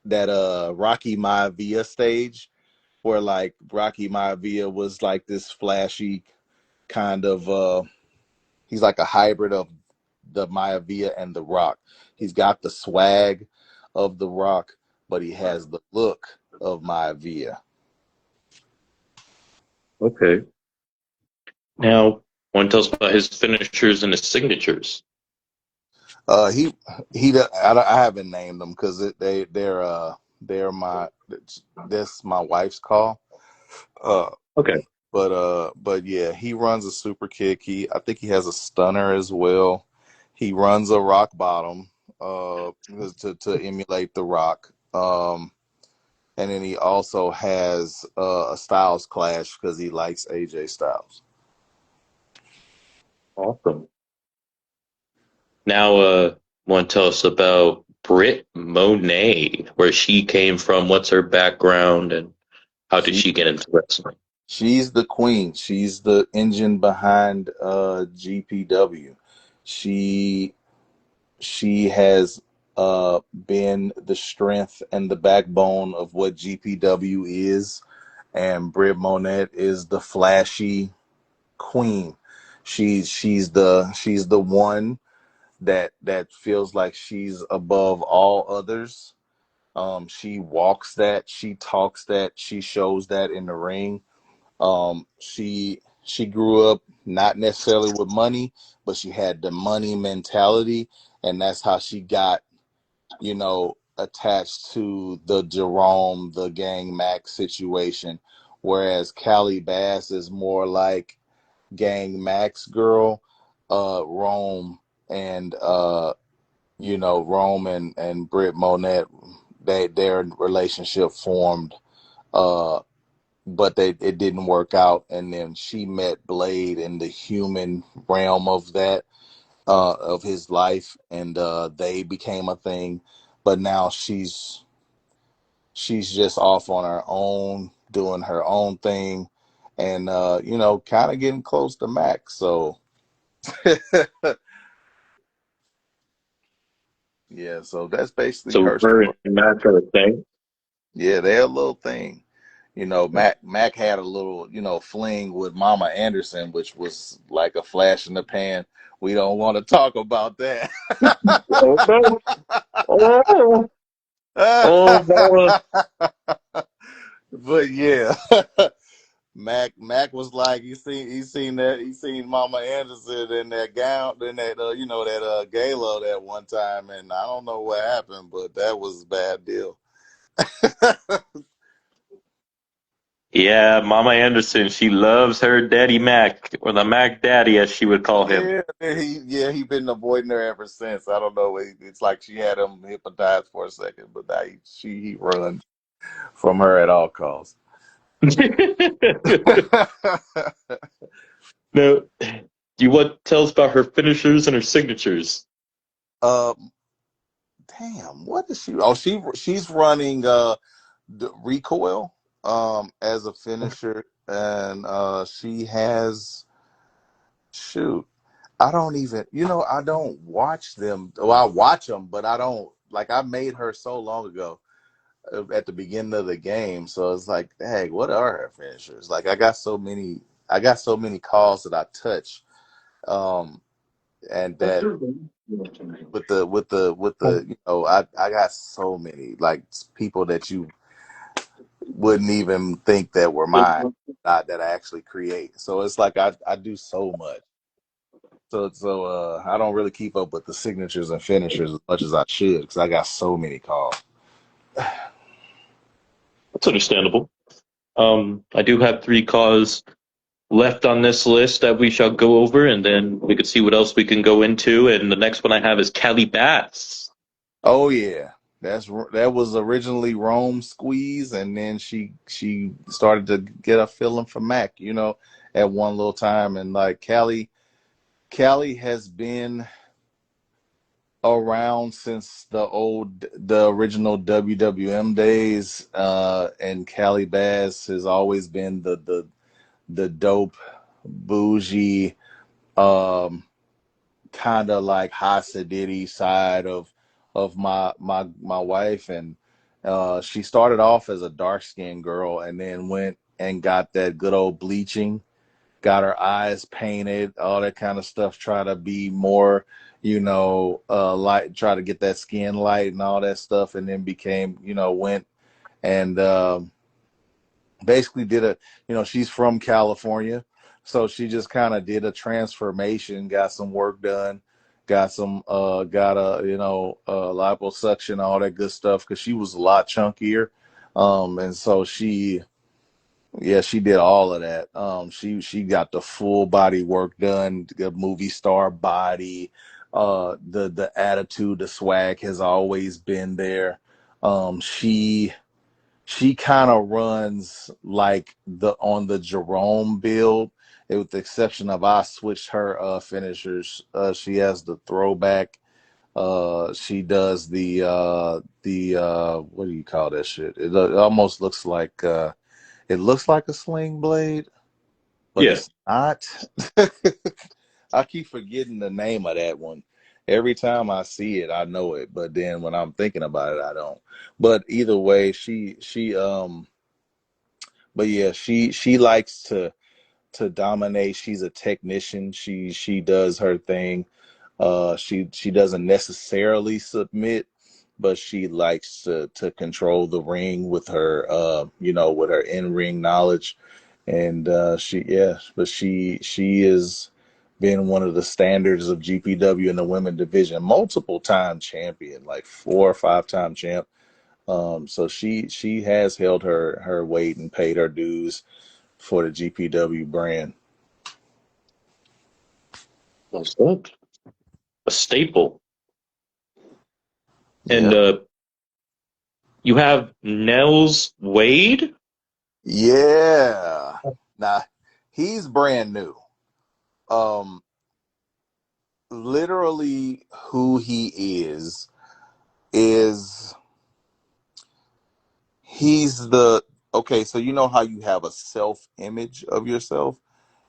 Rocky Maivia stage, where like Rocky Maivia was like this flashy kind of, he's like a hybrid of the Maivia and The Rock. He's got the swag of The Rock, but he has the look of Maivia. Okay. Now, want to tell us about his finishers and his signatures? He I haven't named them because they're my that's my wife's call. Uh, Okay. but yeah, he runs a super kick. I think he has a stunner as well. He runs a rock bottom, to emulate The Rock. And then he also has a Styles Clash because he likes AJ Styles. Awesome. Now, want to tell us about Britt Monet, where she came from, what's her background, and how did She she get into wrestling? she's the queen. She's the engine behind GPW. She she has been the strength and the backbone of what GPW is, and Britt Monet is the flashy queen. She's the one that feels like she's above all others. She walks that, she talks that, she shows that in the ring. She grew up not necessarily with money, but she had the money mentality, and that's how she got, attached to the Jerome, the Gang Max situation. Whereas Callie Bass is more like Gang Max girl. Rome and Rome and Britt Monet, their relationship formed, uh, but it didn't work out. And then she met Blade in the human realm of that, of his life, and they became a thing. But now she's just off on her own, doing her own thing, and kind of getting close to Max. So yeah, so that's basically So her her story. and Matt are a thing. Yeah, they're a little thing. Mac had a little, fling with Mama Anderson, which was like a flash in the pan. We don't want to talk about that. Oh no! Oh, oh no! But yeah, Mac was like, he seen Mama Anderson in that gown, in that that gala that one time, and I don't know what happened, but that was a bad deal. Yeah, Mama Anderson, she loves her Daddy Mac, or the Mac Daddy, as she would call him. He been avoiding her ever since. I don't know. It's like she had him hypnotized for a second, but now he runs from her at all costs. Now, do you want to tell us about her finishers and her signatures? um, Damn, what is she? Oh, she's running the recoil as a finisher, and she has shoot. I don't even, I don't watch them. Well, I watch them, but I don't like. I made her so long ago at the beginning of the game, so it's like, dang, what are her finishers? Like, I got so many calls that I touch, um, and that with the I got so many like people that you wouldn't even think that were mine, that I actually create. So it's like I do so much. So I don't really keep up with the signatures and finishers as much as I should because I got so many calls. That's understandable. I do have three cars left on this list that we shall go over, and then we could see what else we can go into. And the next one I have is Kelly Bass. Oh yeah, that was originally Rome Squeeze, and then she started to get a feeling for Mac, at one little time, and like Callie has been around since the original WWM days, and Callie Bass has always been the dope, bougie, um, kind of like Hasidity side of my wife, and she started off as a dark skinned girl, and then went and got that good old bleaching, got her eyes painted, all that kind of stuff, try to be more, light, try to get that skin light and all that stuff, and then became, went and basically did she's from California, so she just kind of did a transformation, got some work done, got a, liposuction, all that good stuff, because she was a lot chunkier, and so she did all of that. She got the full body work done, the movie star body. The attitude, the swag has always been there. She kind of runs like the Jerome build, with the exception of I switched her finishers. She has the throwback. She does the what do you call that shit? It almost looks like it looks like a sling blade, but Yeah, it's not. I keep forgetting the name of that one. Every time I see it, I know it, but then when I'm thinking about it, I don't. But either way, but yeah, she likes to dominate. She's a technician. She does her thing. She doesn't necessarily submit, but she likes to control the ring with her with her in ring knowledge, and but she is been one of the standards of GPW in the women division, multiple time champion, like 4 or 5 time champ. So she has held her weight and paid her dues for the GPW brand. that's good. A staple. And Yeah. you have Nels Wade. Yeah. Now he's brand new. Um, Literally who he is he's the okay, so you know how you have a self image of yourself?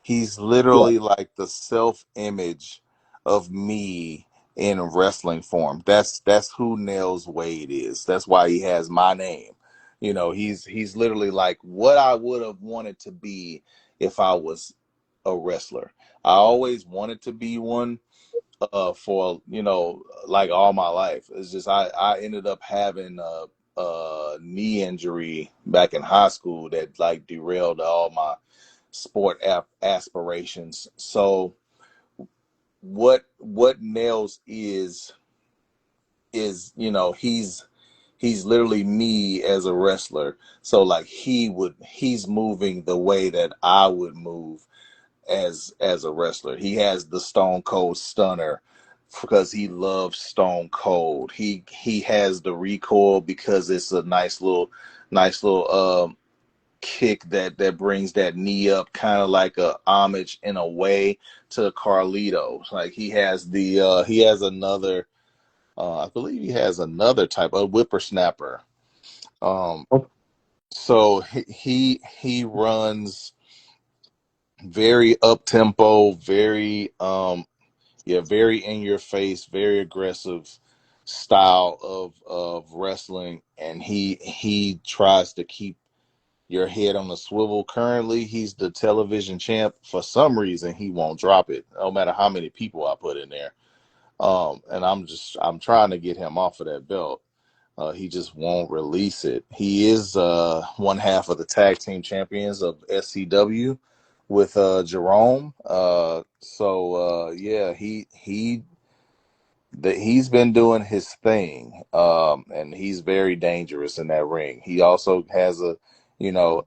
He's Yeah. literally like the self image of me in wrestling form. That's who Nels Wade is. That's why he has my name. He's literally like what I would have wanted to be if I was a wrestler. I always wanted to be one, for like all my life. It's just I ended up having a knee injury back in high school that like derailed all my sport aspirations. So what Nails is he's literally me as a wrestler. So like he's moving the way that I would move as a wrestler. He has the Stone Cold Stunner because he loves Stone Cold. He has the recoil because it's a nice little kick that brings that knee up, kind of like a homage in a way to Carlito. Like he has another, I believe he has another type of whippersnapper. Um, Oh, so he runs very up tempo, very Yeah, very in your face, very aggressive style of wrestling, and he tries to keep your head on the swivel. Currently, he's the television champ. For some reason, he won't drop it, no matter how many people I put in there. And I'm trying to get him off of that belt. He just won't release it. He is one half of the tag team champions of SCW with Jerome. Yeah, he's been doing his thing, and he's very dangerous in that ring. He also has a, you know,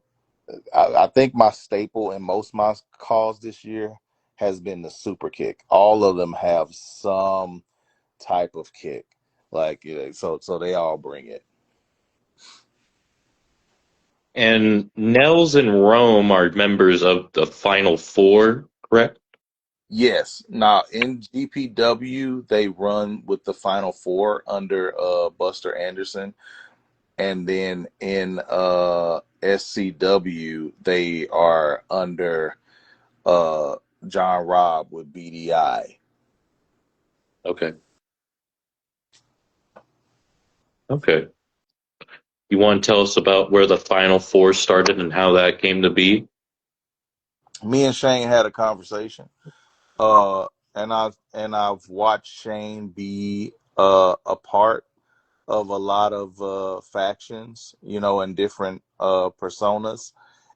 I think my staple in most of my calls this year has been the super kick. All of them have some type of kick, like so they all bring it. And Nels and Rome are members of the Final Four, correct? Yes. Now in GPW, they run with the Final Four under Buster Anderson, and then in SCW, they are under uh, John Robb with BDI. Okay. Okay. You want to tell us about where the Final Four started and how that came to be? Me and Shane had a conversation, uh, and I've watched Shane be a part of a lot of factions, and different personas.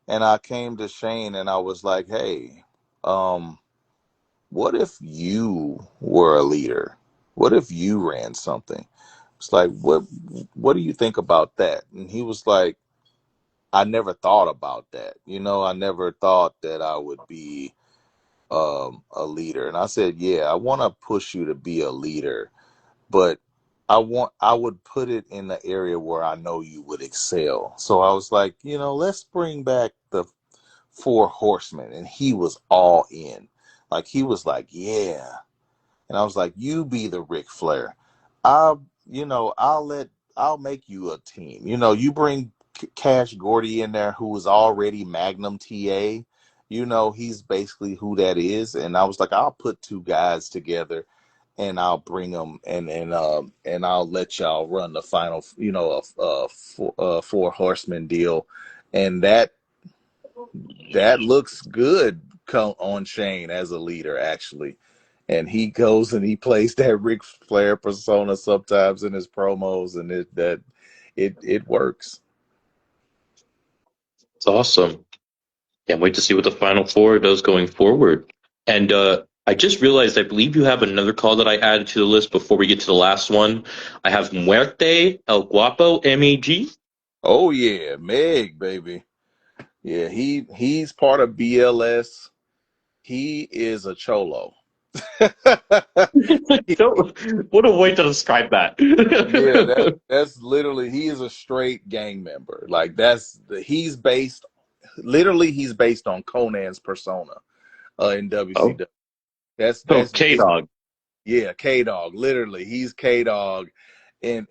And I came to Shane and I was like, hey, um, what if you were a leader? What if you ran something? It's like, what do you think about that? And he was like, I never thought about that. I never thought that I would be a leader. And I said, yeah, I want to push you to be a leader, but I would put it in the area where I know you would excel. So I was like, let's bring back the Four Horsemen, and he was all in. Like he was like, yeah. And I was like, you be the Ric Flair. I'll, I'll make you a team. You bring Cash Gordy in there, who was already Magnum TA. He's basically who that is. And I was like, I'll put two guys together, and I'll bring them, and I'll let y'all run the final, four horseman deal, and that looks good on Shane as a leader, actually. And he goes and he plays that Ric Flair persona sometimes in his promos, and it works. It's awesome. Can't wait to see what the Final Four does going forward. And I just realized I believe you have another call that I added to the list before we get to the last one. I have Muerte El Guapo, MEG. Oh yeah, Meg, baby. Yeah, he's part of BLS. He is a cholo. What a way to describe that. Yeah, that's literally, he is a straight gang member. Like he's based on Conan's persona in Oh, WCW. That's okay, basically, dog. yeah, K Dog. Literally, he's K Dog in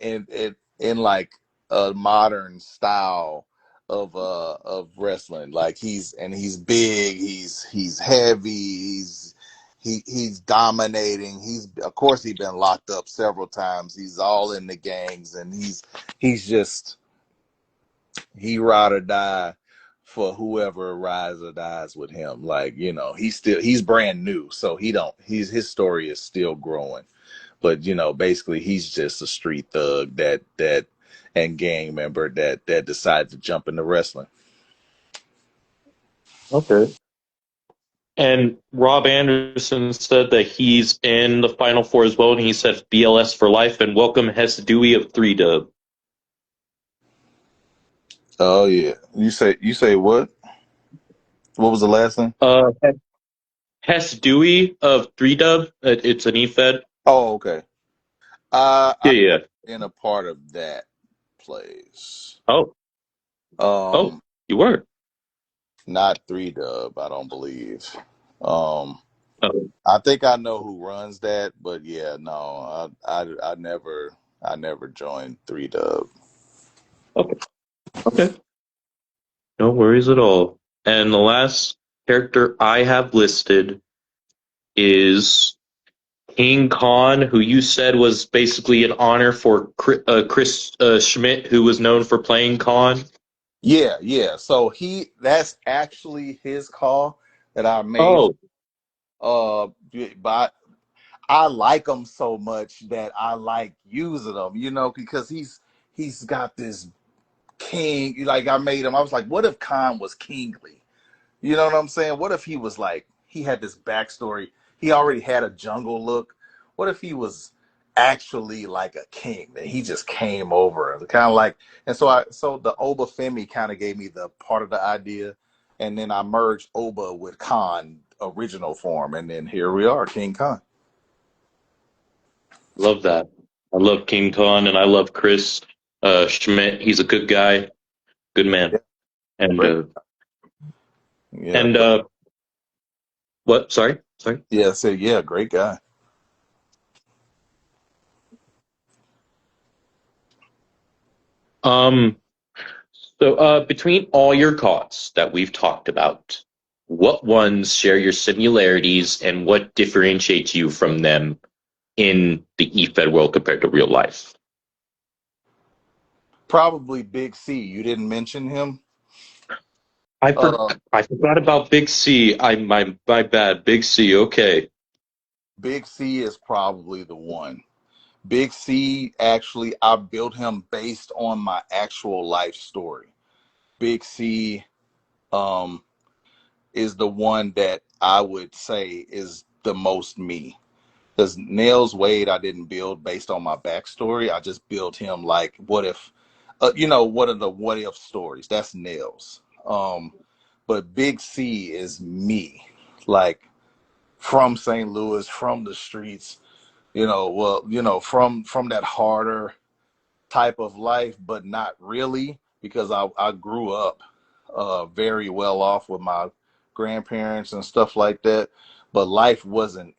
like a modern style of wrestling. Like he's big, he's heavy, he's dominating. He's, of course, he's been locked up several times. He's all in the gangs, and he's just, he ride or die for whoever rides or dies with him. Like, he's brand new, so his story is still growing. But basically, he's just a street thug that and gang member that decided to jump into wrestling. Okay. And Rob Anderson said that he's in the Final Four as well, and he said BLS for life. And welcome Hess Dewey of 3Dub. Oh yeah, you say what? What was the last thing? Uh, Hess Dewey of 3Dub. It's an E-Fed. Oh, okay. Yeah, I've yeah. been a part of that place. Oh, oh, Um, you were. Not 3Dub, I don't believe. Um, Oh, I think I know who runs that, but yeah, no, I never joined 3Dub. okay, okay. No worries at all. And the last character I have listed is King Khan, who you said was basically an honor for Chris Schmidt, who was known for playing Khan. Yeah, yeah. So that's actually his call that I made. Oh, Uh, but I like him so much that I like using him, because he's got this king. Like I made him. I was like, what if Khan was kingly? You know what I'm saying? What if he was like he had this backstory? He already had a jungle look. What if he was actually like a king that he just came over, kind of like? And so the Oba Femi kind of gave me the part of the idea, and then I merged Oba with Khan original form, and then here we are, King Khan. love that. I love King Khan, and I love Chris Schmidt. He's a good guy, good man. Yeah, And great. uh, Yeah, and what? Sorry, sorry. yeah. So yeah, great guy. Um, so between all your costs that we've talked about, what ones share your similarities, and what differentiates you from them in the eFed world compared to real life? Probably Big C. You didn't mention him. I for, Uh, I forgot about Big C. My bad. Big C. Okay. Big C is probably the one. Big C, actually, I built him based on my actual life story. Big C um, is the one that I would say is the most me. Because Nails Wade, I didn't build based on my backstory. I just built him like, what if, what are the what if stories? That's Nails. But Big C is me, like from St. Louis, from the streets, from that harder type of life, but not really, because I grew up very well off with my grandparents and stuff like that. But life wasn't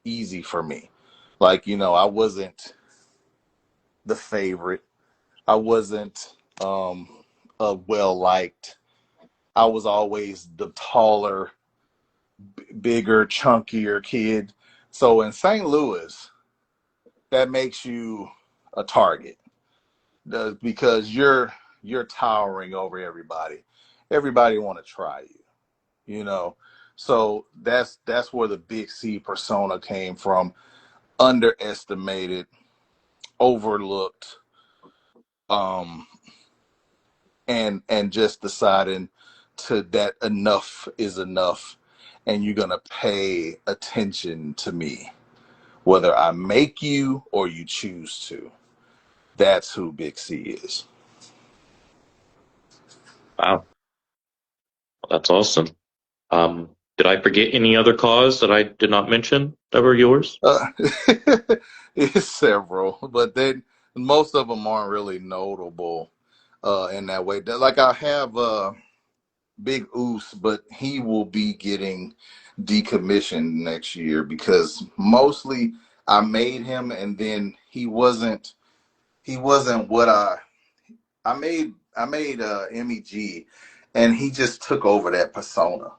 easy for me. Like, I wasn't the favorite. I wasn't well liked. I was always the taller, bigger, chunkier kid. So in St. Louis, that makes you a target because you're towering over everybody. Everybody want to try you. So that's where the Big C persona came from. Underestimated, overlooked, um, and just deciding to that enough is enough, and you're gonna pay attention to me, whether I make you or you choose to. That's who Big C is. Wow, that's awesome. Did I forget any other cause that I did not mention that were yours? Uh, it's several, but then most of them aren't really notable in that way. Like I have Big Oos, but he will be getting decommissioned next year because mostly I made him, and then he wasn't what I made MEG, and he just took over that persona.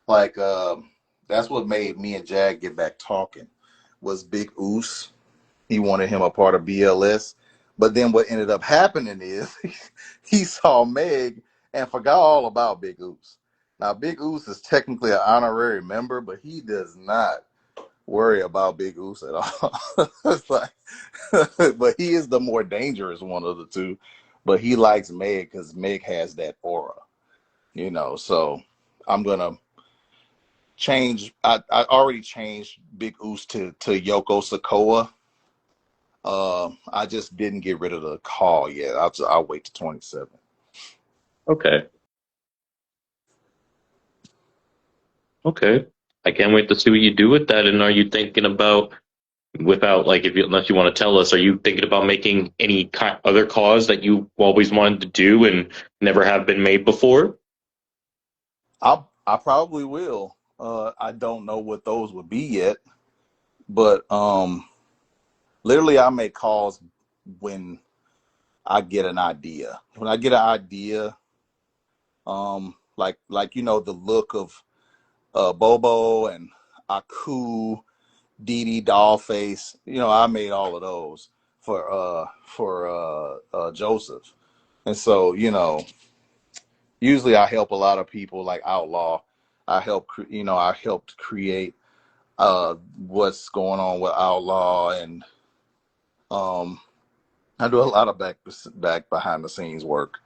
Like that's what made me and Jag get back talking was Big Oos. He wanted him a part of BLS. But then what ended up happening is he saw Meg and forgot all about Big Oos. Now, Big Oos is technically an honorary member, but he does not worry about Big Oos at all. It's like, but he is the more dangerous one of the two. But he likes Meg because Meg has that aura. So I'm going to change. I already changed Big Oos to Yoko Sokoa. I just didn't get rid of the call yet. I'll wait to 27. Okay. Okay. I can't wait to see what you do with that. And are you thinking about, without like, if you, unless you want to tell us, are you thinking about making any other cause that you always wanted to do and never have been made before? I probably will. I don't know what those would be yet, but literally I make calls when I get an idea. When I get an idea, like the look of Bobo and Aku DD Dollface. I made all of those for Joseph. And so, usually I help a lot of people like Outlaw. I helped create what's going on with Outlaw, and um I do a lot of back behind the scenes work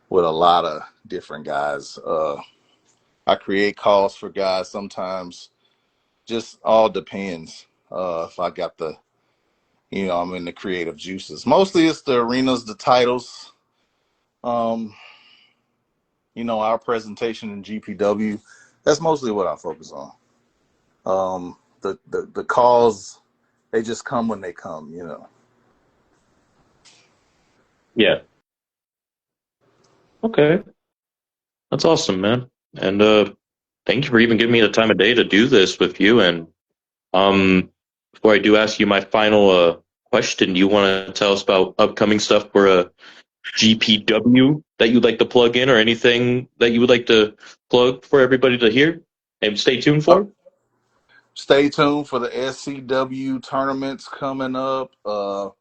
with a lot of different guys. I create calls for guys sometimes. Just all depends. If I got I'm in the creative juices. Mostly it's the arenas, the titles. Um, our presentation in GPW. That's mostly what I focus on. The calls, they just come when they come. Yeah. Okay. That's awesome, man. And thank you for even giving me the time of day to do this with you. And um, before I do ask you my final question, do you want to tell us about upcoming stuff for GPW that you'd like to plug in, or anything that you would like to plug for everybody to hear and stay tuned Uh, for? Stay tuned for the SCW tournaments coming up. Of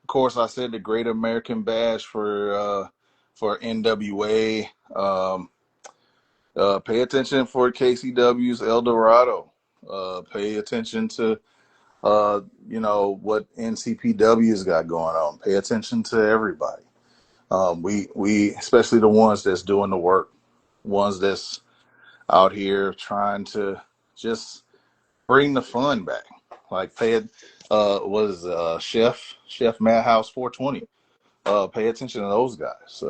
course, I said the Great American Bash for NWA. Pay attention for KCW's El Dorado. Pay attention to what NCPW's got going on. Pay attention to everybody. We especially the ones that's doing the work, ones that's out here trying to just bring the fun back. Like pay it. Chef Madhouse 420. Pay attention to those guys.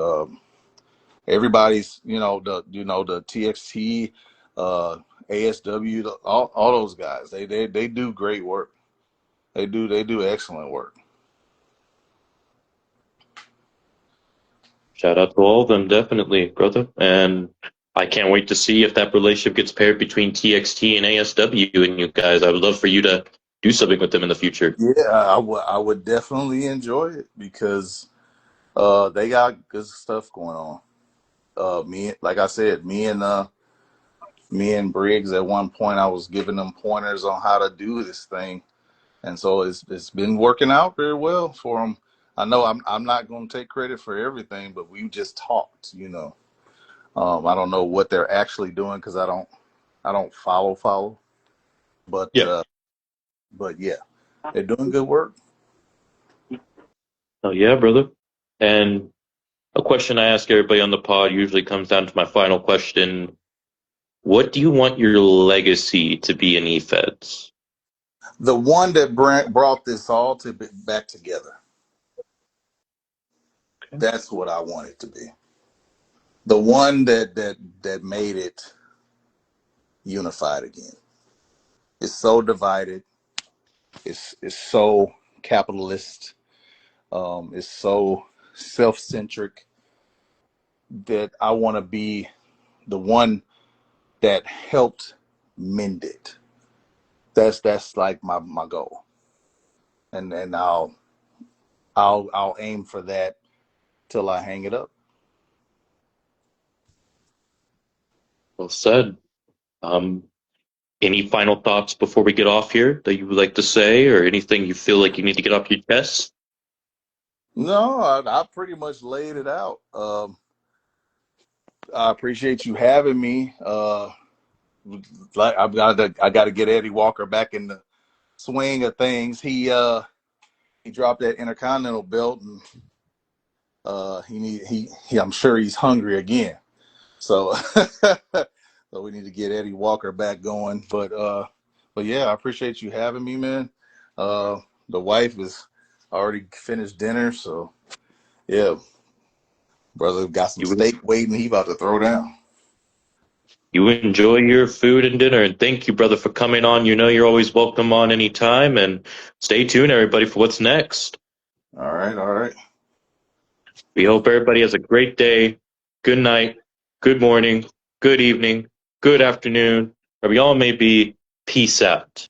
Everybody's the TXT, ASW, all those guys. They do great work. They do excellent work. Shout out to all of them, definitely, brother. And I can't wait to see if that relationship gets paired between TXT and ASW and you guys. I would love for you to do something with them in the future. Yeah, I would definitely enjoy it because they got good stuff going on. Like I said, me and Briggs at one point I was giving them pointers on how to do this thing, and so it's been working out very well for them. I know I'm not going to take credit for everything, but we just talked. I don't know what they're actually doing because I don't follow, but Yeah. uh, but yeah, they're doing good work. Oh, yeah, brother. And a question I ask everybody on the pod usually comes down to my final question. What do you want your legacy to be in eFeds? The one that brought this all back together. Okay. That's what I want it to be. The one that made it unified again. It's so divided. It's so capitalist. It's so self-centric that I want to be the one that helped mend it. That's like my goal, and I'll aim for that till I hang it up. Well said. Um, any final thoughts before we get off here that you would like to say, or anything you feel like you need to get off your chest? No, I pretty much laid it out. I appreciate you having me. Like I got to get Eddie Walker back in the swing of things. He dropped that Intercontinental belt, and I'm sure he's hungry again. So so we need to get Eddie Walker back going. But yeah, I appreciate you having me, man. The wife is already finished dinner, so yeah, brother got some You steak waiting. He about to throw down. you enjoy your food and dinner, and thank you, brother, for coming on. You know you're always welcome on anytime, and stay tuned, everybody, for what's next. All right, all right. We hope everybody has a great day, good night, good morning, good evening, good afternoon, wherever y'all may be. Peace out.